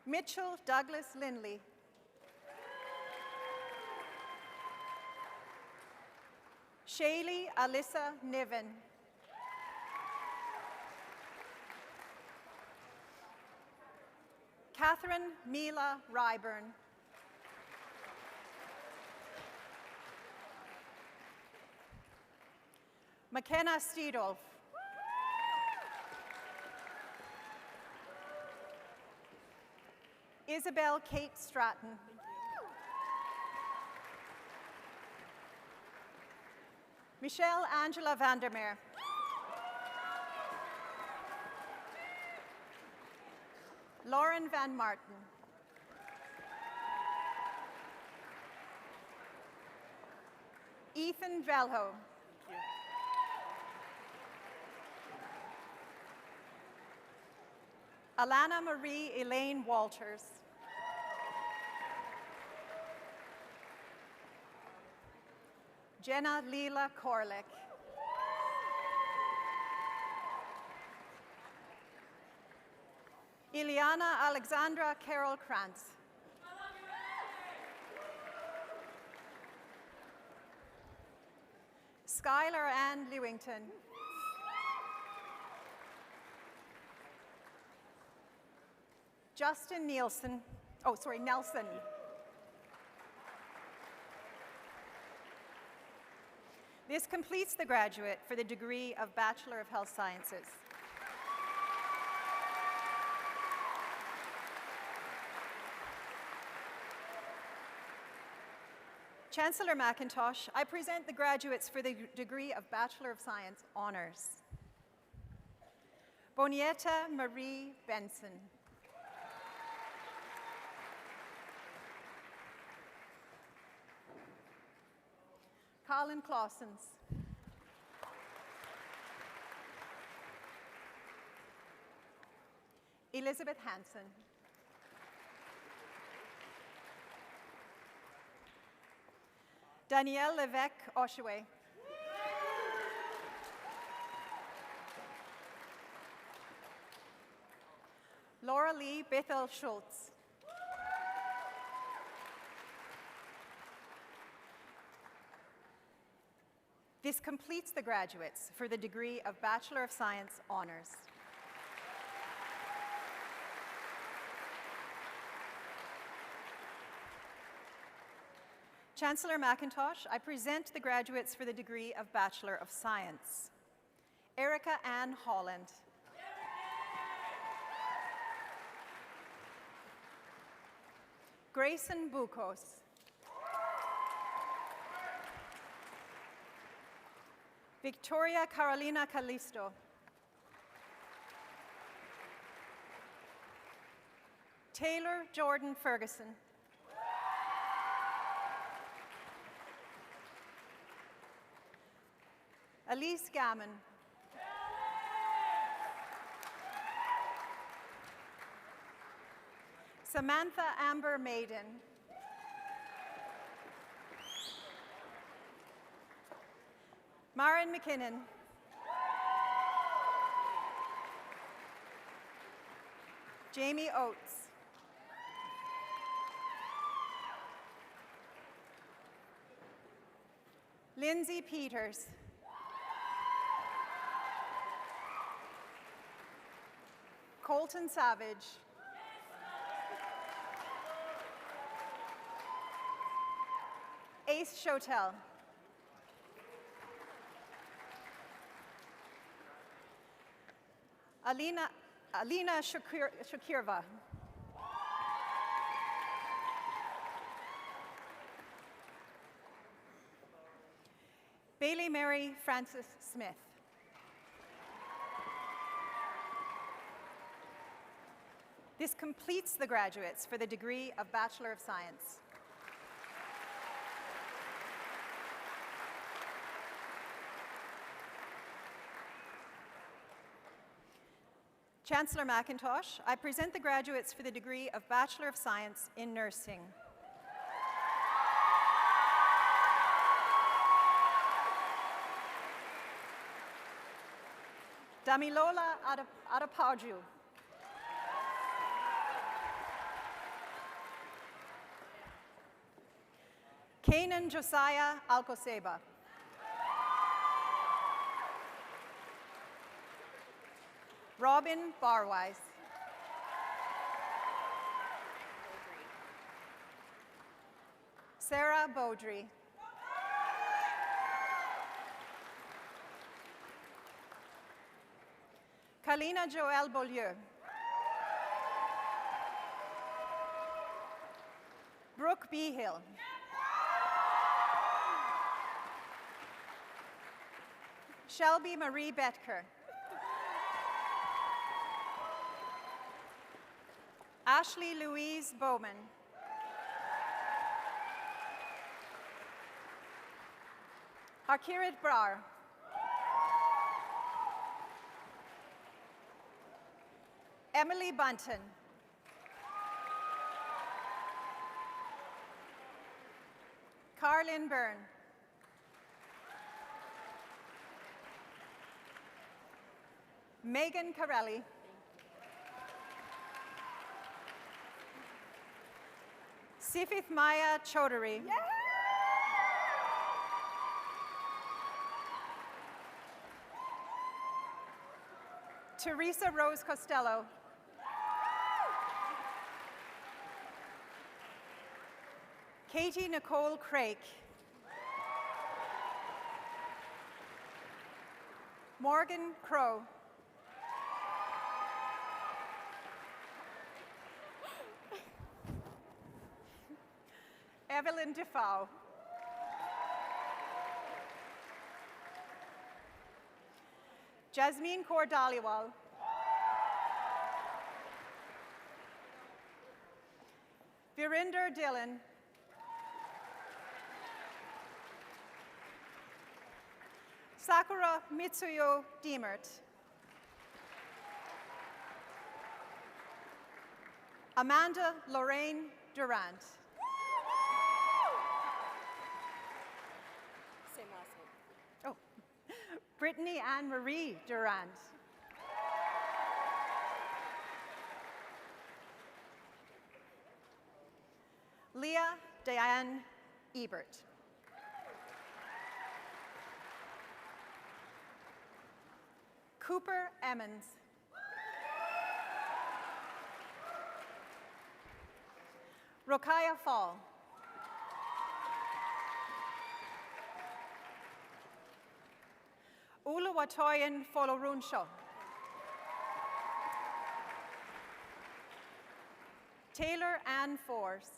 Mitchell Douglas Lindley. Shaylee Alyssa Niven. Catherine Mila Ryburn. McKenna Steedolf. Isabel Kate Stratton. Michelle Angela Vandermeer. Lauren Van Martin. Ethan Velho. Alana Marie Elaine Walters. Jenna Leela Korlick. Ileana Alexandra Carol Krantz. Skylar Ann Lewington. Justin Nelson. This completes the graduate for the degree of Bachelor of Health Sciences. Chancellor McIntosh, I present the graduates for the degree of Bachelor of Science Honors. Bonietta Marie Benson. Colin Clausens. Elizabeth Hansen. Danielle Levesque Oshawe. Laura Lee Bethel Schultz. This completes the graduates for the degree of Bachelor of Science Honors. Chancellor McIntosh, I present the graduates for the degree of Bachelor of Science. Erica Ann Holland. Grayson Bukos. Victoria Carolina Calisto. Taylor Jordan Ferguson. Elise Gammon. Samantha Amber Maiden. Maren McKinnon. Jamie Oates. Lindsay Peters. Colton Savage. Ace Chotel. Alina Shakirva. Bailey Mary Francis Smith. This completes the graduates for the degree of Bachelor of Science. Chancellor McIntosh, I present the graduates for the degree of Bachelor of Science in Nursing. Damilola Adapaju. Kanan Josiah Alcoseba. Robin Barwise. Sarah Beaudry. Kalina Joelle Beaulieu. Brooke Behill. Shelby Marie Betker. Ashley Louise Bowman. Harkirat Brar. Emily Bunton. Carlin Byrne. Megan Corelli. Sifith Maya Chaudhary. Teresa Rose Costello. Katie Nicole Craik. Morgan Crow. Evelyn Defoe. Jasmine Kaur Dhaliwal. Virinder Dillon. Sakura Mitsuyo Diemert. Amanda Lorraine Durant.
Same last name.
Oh, Brittany Anne Marie Durant. Leah Diane Ebert. Cooper Emmons. Rokaya Fall. Uluwatoyin Folorunsho. Taylor Ann Force.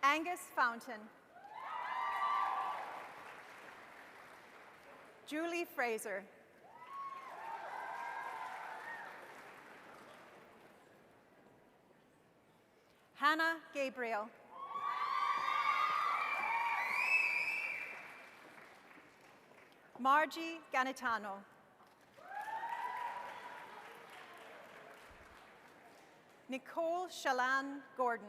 Angus Fountain. Julie Fraser. Hannah Gabriel. Margie Ganitano. Nicole Shalan Gordon.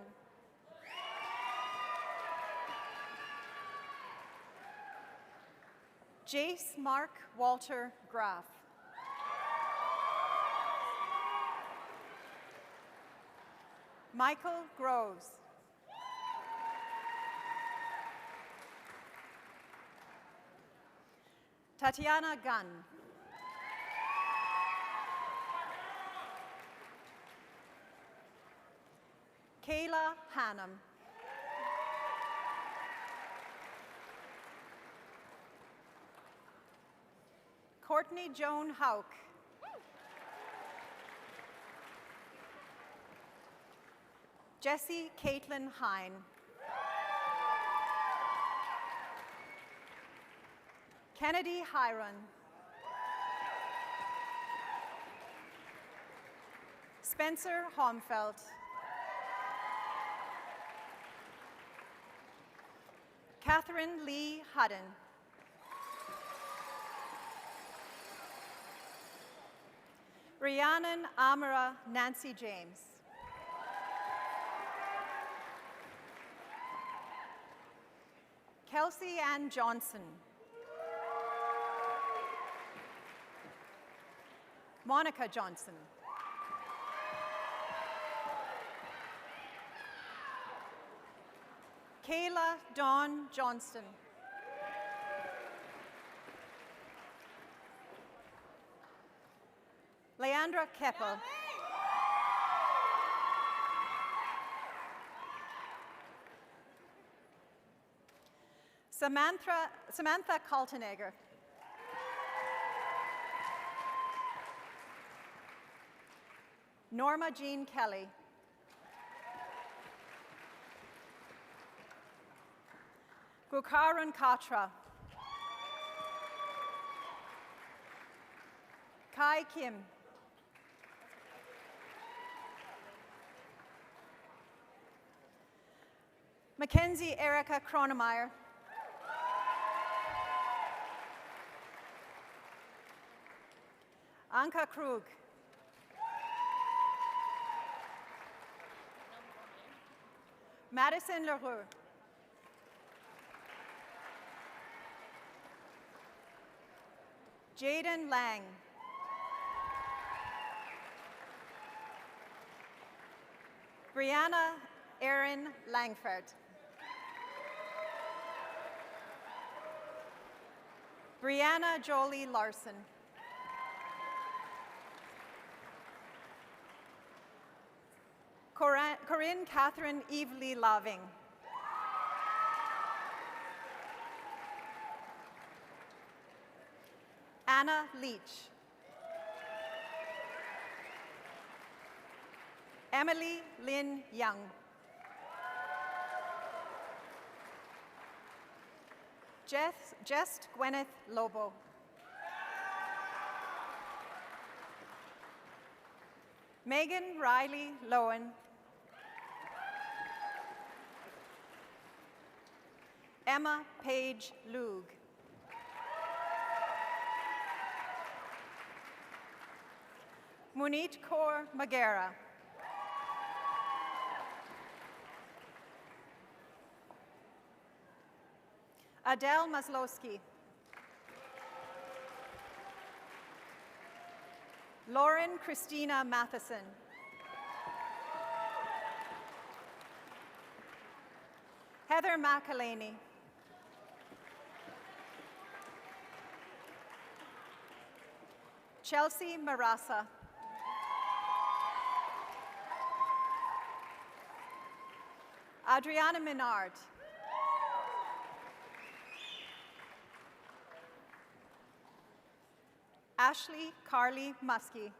Jace Mark Walter Graff. Michael Groves. Tatiana Gunn. Kayla Hannum. Courtney Joan Hauk. Jessie Caitlin Hine. Kennedy Hiron. Spencer Homfeld. Catherine Lee Hudden. Rhiannon Amara Nancy James. Kelsey Ann Johnson. Monica Johnson. Kayla Dawn Johnston. Leandra Keppel. Samantha Kaltenegger. Norma Jean Kelly. Gukaran Katra. Kai Kim. Mackenzie Erica Kronemeyer. Anka Krug. Madison Leroux. Jaden Lang. Brianna Erin Langford. Brianna Jolie Larson. Corinne Catherine Evelyn Loving. Anna Leach. Emily Lynn Young. Just Gwyneth Lobo. Megan Riley Lowen. Emma Page Lug. Munit Kaur Magera. Adele Maslowski. Lauren Christina Matheson. Heather McElhaney. Chelsea Marassa. Adriana Menard. Ashley Carly Muskie.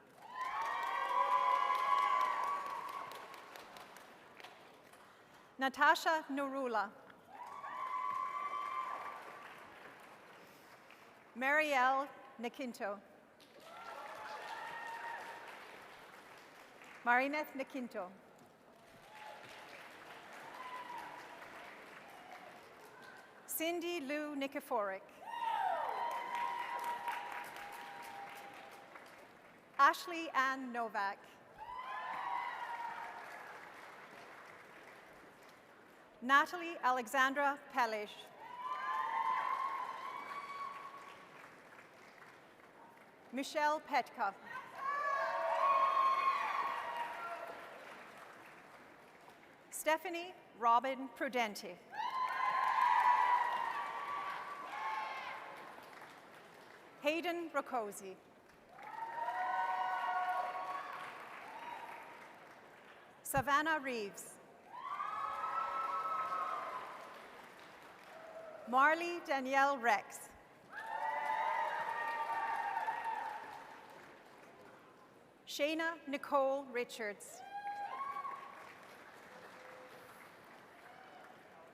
Natasha Nurula. Marielle Nakinto. Marineth Nakinto. Cindy Lou Nikiforic. Ashley Ann Novak. Natalie Alexandra Pellish. Michelle Petka. Stephanie Robin Prudenti. Hayden Rakosi. Savannah Reeves. Marley Danielle Rex. Shayna Nicole Richards.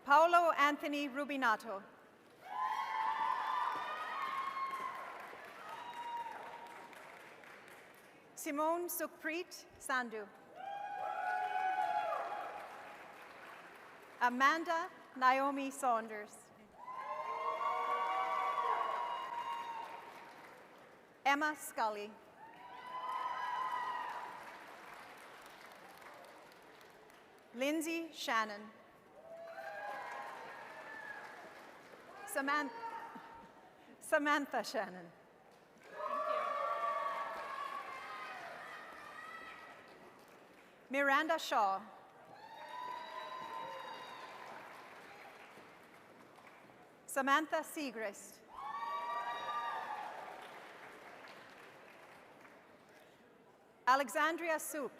Paolo Anthony Rubinato. Simone Sukhpreet Sandhu. Amanda Naomi Saunders. Emma Scully. Lindsay Shannon. Samantha Shannon. Miranda Shaw. Samantha Siegrist. Alexandria Suk.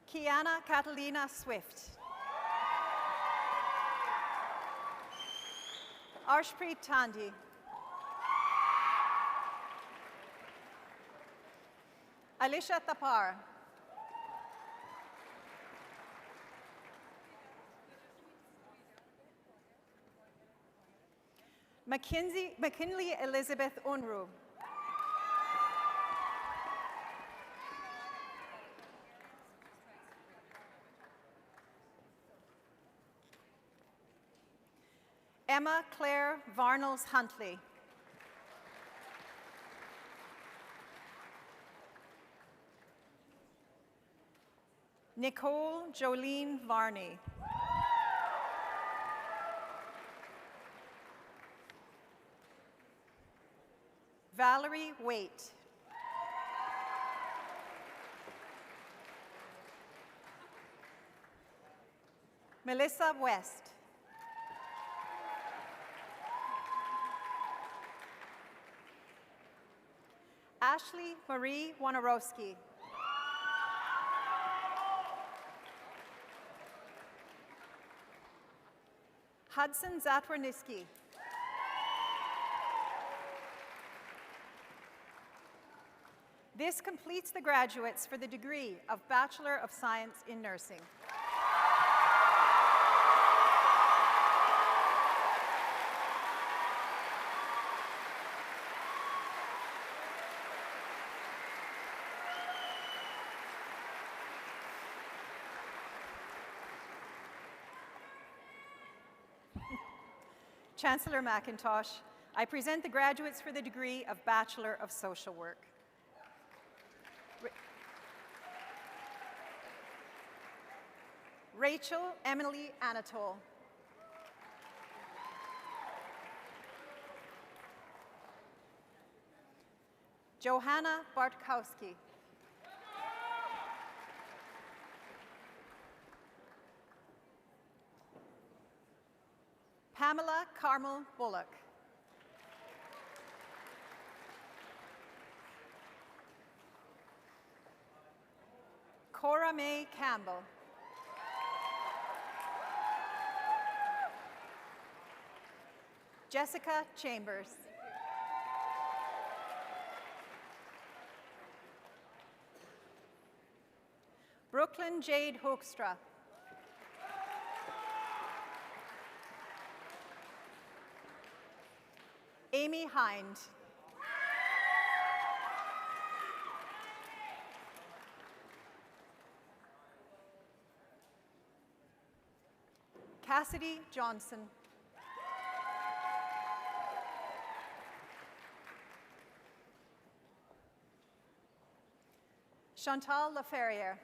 Kiana Catalina Swift. Arshpreet Tandi. Alisha Thapar. McKinley Elizabeth Unruh. Emma Claire Varnels Huntley. Nicole Jolene Varney. Valerie Waite. Melissa West. Ashley Marie Wonarowski. Hudson Zatwarniski. This completes the graduates for the degree of Bachelor of Science in Nursing. Chancellor McIntosh, I present the graduates for the degree of Bachelor of Social Work. Rachel Emily Anatole. Johanna Bartkowski. Pamela Carmel Bullock. Cora May Campbell. Jessica Chambers. Brooklyn Jade Hoekstra. Amy Hind. Cassidy Johnson. Chantal Laferriere.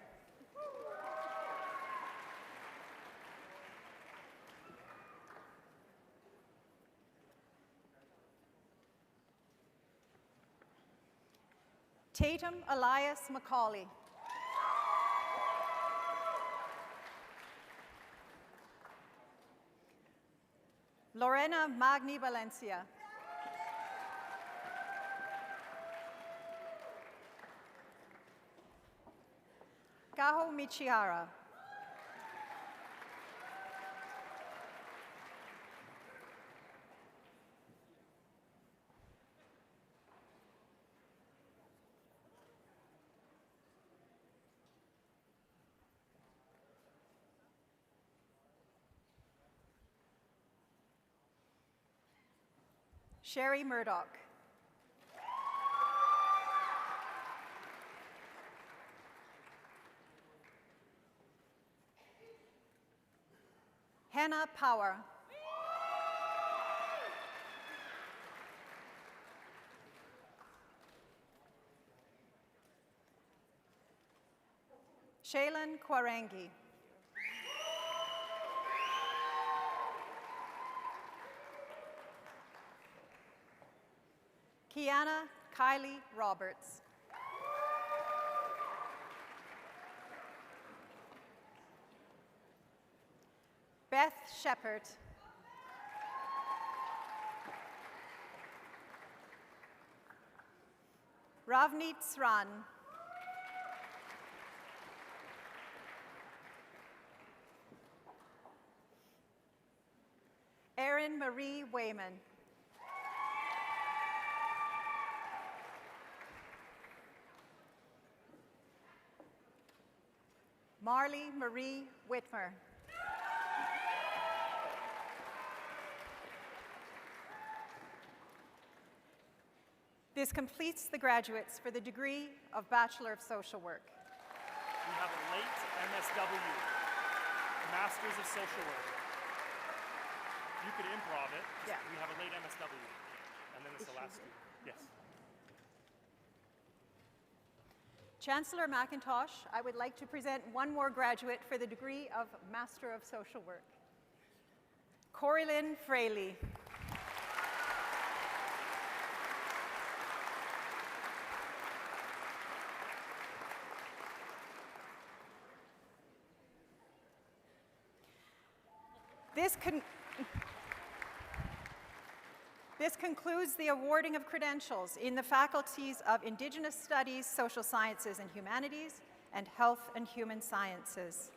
Tatum Elias McCauley. Lorena Magni Valencia. Gaho Michiara. Sherry Murdoch. Hannah Power. Shaylin Kwarangi. Kiana Kylie Roberts. Beth Shepard. Ravneet Sran. Erin Marie Wayman. Marley Marie Whitmer. This completes the graduates for the degree of Bachelor of Social Work.
We have a late MSW, Masters of Social Work. You could improv it.
Yeah.
We have a late MSW. And then it's the last student. Yes.
Chancellor McIntosh, I would like to present one more graduate for the degree of Master of Social Work. Corylyn Fraley. This concludes the awarding of credentials in the faculties of Indigenous Studies, Social Sciences and Humanities, and Health and Human Sciences.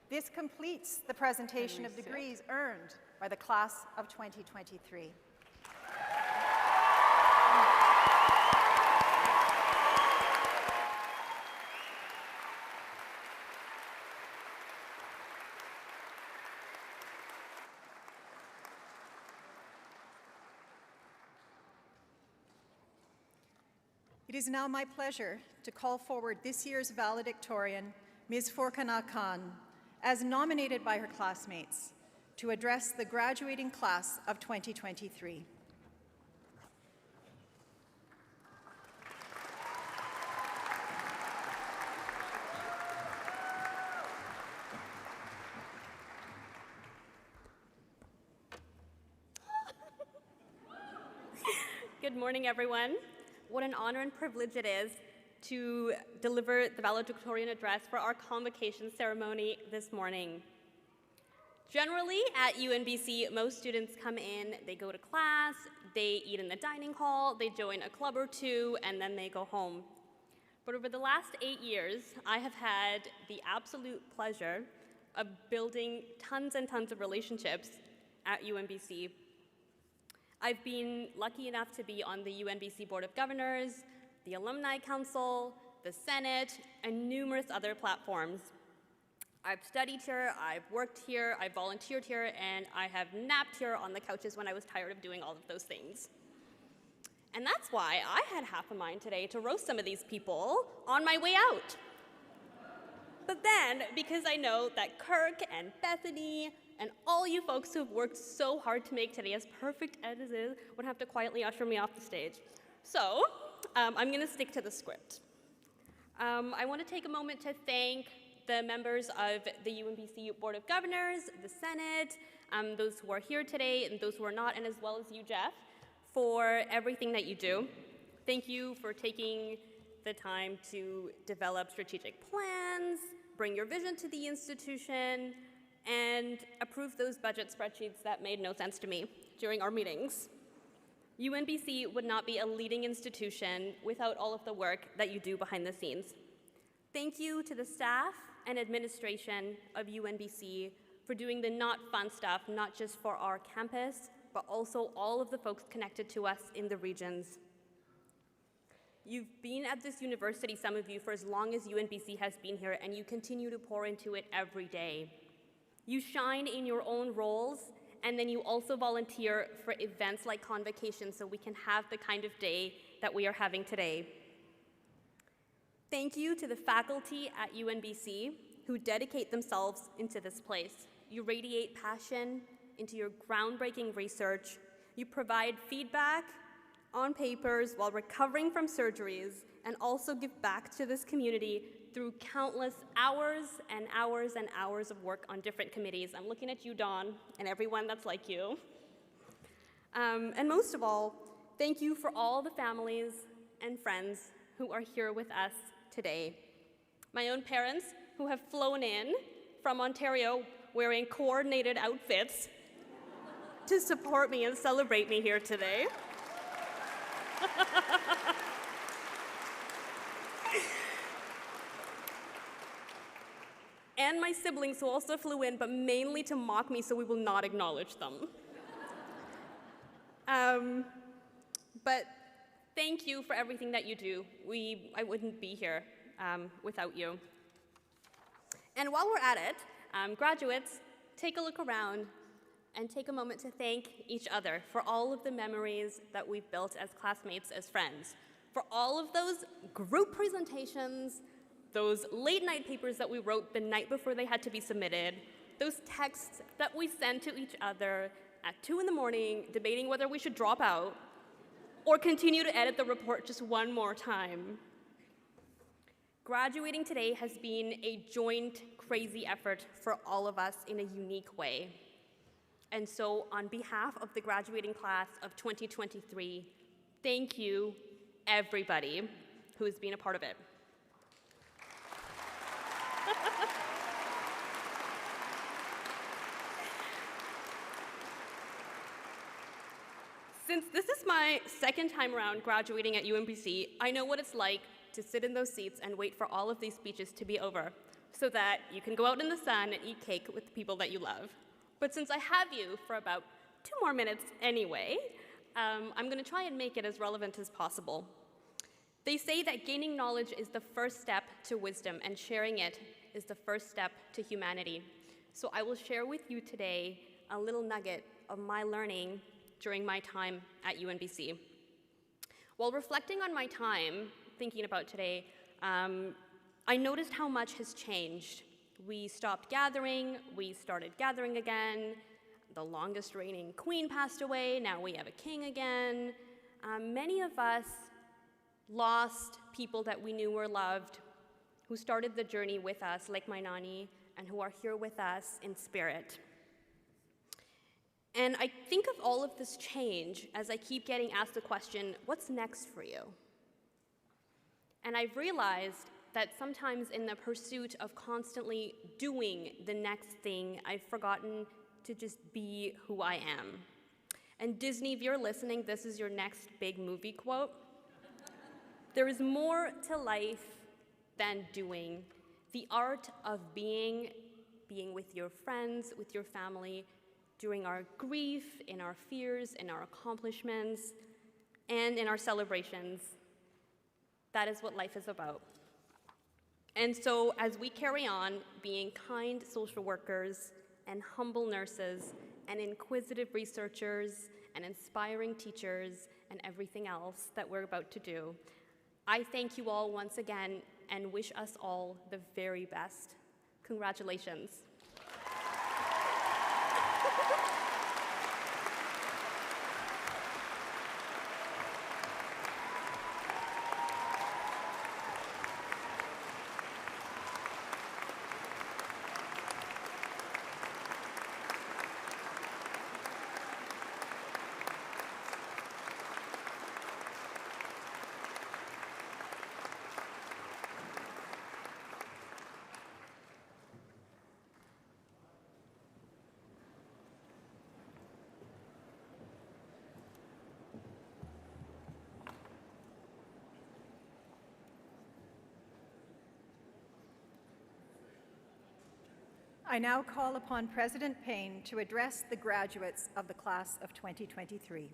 This completes the presentation of degrees earned by the class of 2023. It is now my pleasure to call forward this year's valedictorian, Ms. Forkana Khan, as nominated by her classmates, to address the graduating class of 2023.
Good morning, everyone. What an honor and privilege it is to deliver the valedictorian address for our convocation ceremony this morning. Generally, at UNBC, most students come in, they go to class, they eat in the dining hall, they join a club or two, and then they go home. But over the last 8 years, I have had the absolute pleasure of building tons and tons of relationships at UNBC. I've been lucky enough to be on the UNBC Board of Governors, the Alumni Council, the Senate, and numerous other platforms. I've studied here, I've worked here, I've volunteered here, and I have napped here on the couches when I was tired of doing all of those things. And that's why I had half a mind today to roast some of these people on my way out. But then, because I know that Kirk and Bethany and all you folks who have worked so hard to make today as perfect as it is would have to quietly usher me off the stage. So, I'm gonna stick to the script. I wanna take a moment to thank the members of the UNBC Board of Governors, the Senate, those who are here today and those who are not, and as well as you, Jeff, for everything that you do. Thank you for taking the time to develop strategic plans, bring your vision to the institution, and approve those budget spreadsheets that made no sense to me during our meetings. UNBC would not be a leading institution without all of the work that you do behind the scenes. Thank you to the staff and administration of UNBC for doing the not fun stuff, not just for our campus, but also all of the folks connected to us in the regions. You've been at this university, some of you, for as long as UNBC has been here, and you continue to pour into it every day. You shine in your own roles, and then you also volunteer for events like Convocation so we can have the kind of day that we are having today. Thank you to the faculty at UNBC who dedicate themselves into this place. You radiate passion into your groundbreaking research. You provide feedback on papers while recovering from surgeries, and also give back to this community through countless hours and hours and hours of work on different committees. I'm looking at you, Dawn, and everyone that's like you. And most of all, thank you for all the families and friends who are here with us today. My own parents, who have flown in from Ontario wearing coordinated outfits to support me and celebrate me here today. And my siblings, who also flew in, but mainly to mock me, so we will not acknowledge them. But thank you for everything that you do. I wouldn't be here without you. And while we're at it, graduates, take a look around and take a moment to thank each other for all of the memories that we've built as classmates, as friends, for all of those group presentations, those late night papers that we wrote the night before they had to be submitted, those texts that we sent to each other at 2 in the morning, debating whether we should drop out or continue to edit the report just one more time. Graduating today has been a joint, crazy effort for all of us in a unique way. And so, on behalf of the graduating class of 2023, thank you, everybody who has been a part of it. Since this is my second time around graduating at UNBC, I know what it's like to sit in those seats and wait for all of these speeches to be over so that you can go out in the sun and eat cake with the people that you love. But since I have you for about 2 more minutes anyway, I'm going to try and make it as relevant as possible. They say that gaining knowledge is the first step to wisdom, and sharing it is the first step to humanity. So I will share with you today a little nugget of my learning during my time at UNBC. While reflecting on my time, thinking about today, I noticed how much has changed. We stopped gathering, we started gathering again, the longest reigning queen passed away, now we have a king again. Many of us lost people that we knew were loved, who started the journey with us, like my Nani, and who are here with us in spirit. And I think of all of this change as I keep getting asked the question, what's next for you? And I've realized that sometimes in the pursuit of constantly doing the next thing, I've forgotten to just be who I am. And Disney, if you're listening, this is your next big movie quote. There is more to life than doing. The art of being with your friends, with your family, during our grief, in our fears, in our accomplishments, and in our celebrations. That is what life is about. And so as we carry on being kind social workers and humble nurses and inquisitive researchers and inspiring teachers and everything else that we're about to do, I thank you all once again and wish us all the very best. Congratulations.
I now call upon President Payne to address the graduates of the class of 2023.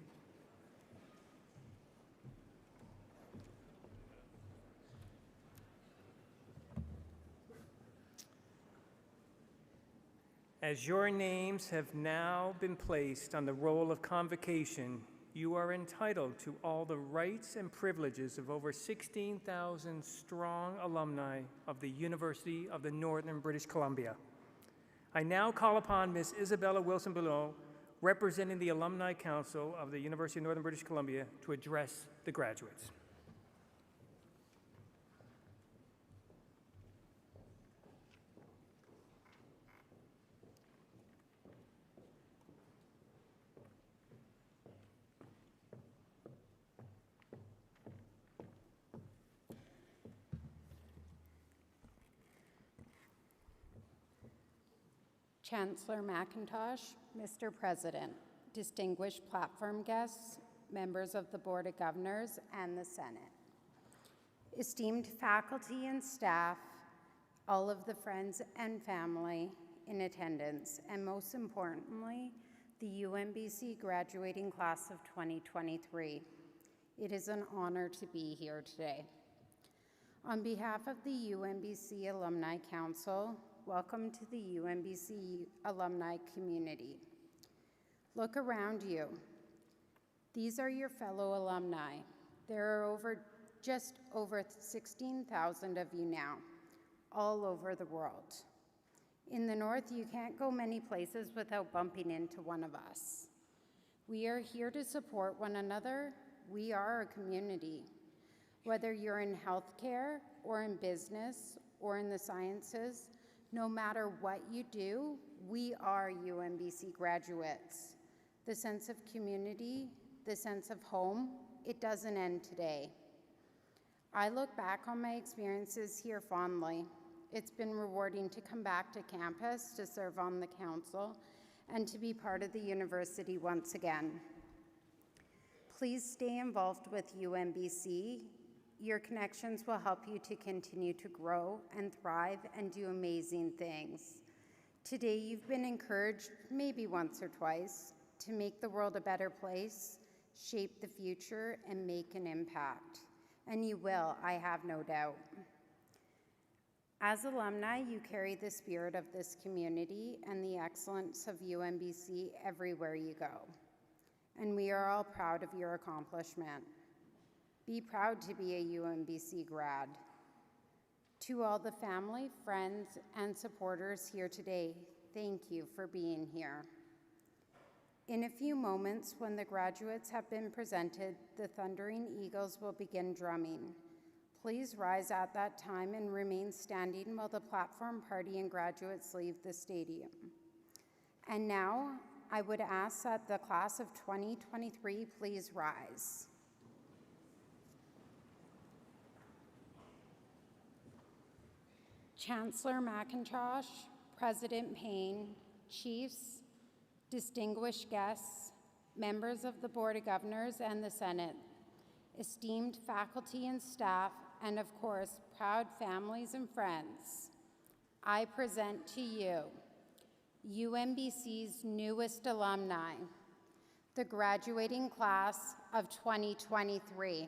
As your names have now been placed on the roll of convocation, you are entitled to all the rights and privileges of over 16,000 strong alumni of the University of the Northern British Columbia. I now call upon Ms. Isabella Wilson-Below, representing the Alumni Council of the University of Northern British Columbia, to address the graduates.
Chancellor McIntosh, Mr. President, distinguished platform guests, members of the Board of Governors and the Senate, esteemed faculty and staff, all of the friends and family in attendance, and most importantly, the UNBC graduating class of 2023. It is an honor to be here today. On behalf of the UNBC Alumni Council, welcome to the UNBC alumni community. Look around you. These are your fellow alumni. There are just over 16,000 of you now, all over the world. In the North, you can't go many places without bumping into one of us. We are here to support one another. We are a community. Whether you're in healthcare or in business or in the sciences, no matter what you do, we are UNBC graduates. The sense of community, the sense of home, it doesn't end today. I look back on my experiences here fondly. It's been rewarding to come back to campus to serve on the council and to be part of the university once again. Please stay involved with UNBC. Your connections will help you to continue to grow and thrive and do amazing things. Today, you've been encouraged, maybe once or twice, to make the world a better place, shape the future, and make an impact. And you will, I have no doubt. As alumni, you carry the spirit of this community and the excellence of UNBC everywhere you go. And we are all proud of your accomplishment. Be proud to be a UNBC grad. To all the family, friends, and supporters here today, thank you for being here. In a few moments, when the graduates have been presented, the Thundering Eagles will begin drumming. Please rise at that time and remain standing while the platform party and graduates leave the stadium. And now, I would ask that the class of 2023 please rise. Chancellor McIntosh, President Payne, Chiefs, distinguished guests, members of the Board of Governors and the Senate, esteemed faculty and staff, and of course, proud families and friends, I present to you UNBC's newest alumni, the graduating class of 2023.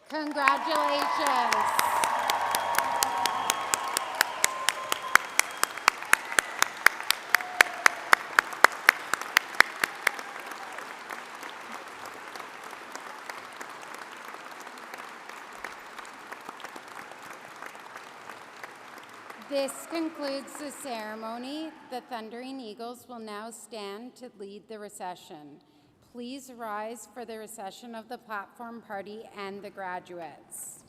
Congratulations. This concludes the ceremony. The Thundering Eagles will now stand to lead the recession. Please rise for the recession of the platform party and the graduates.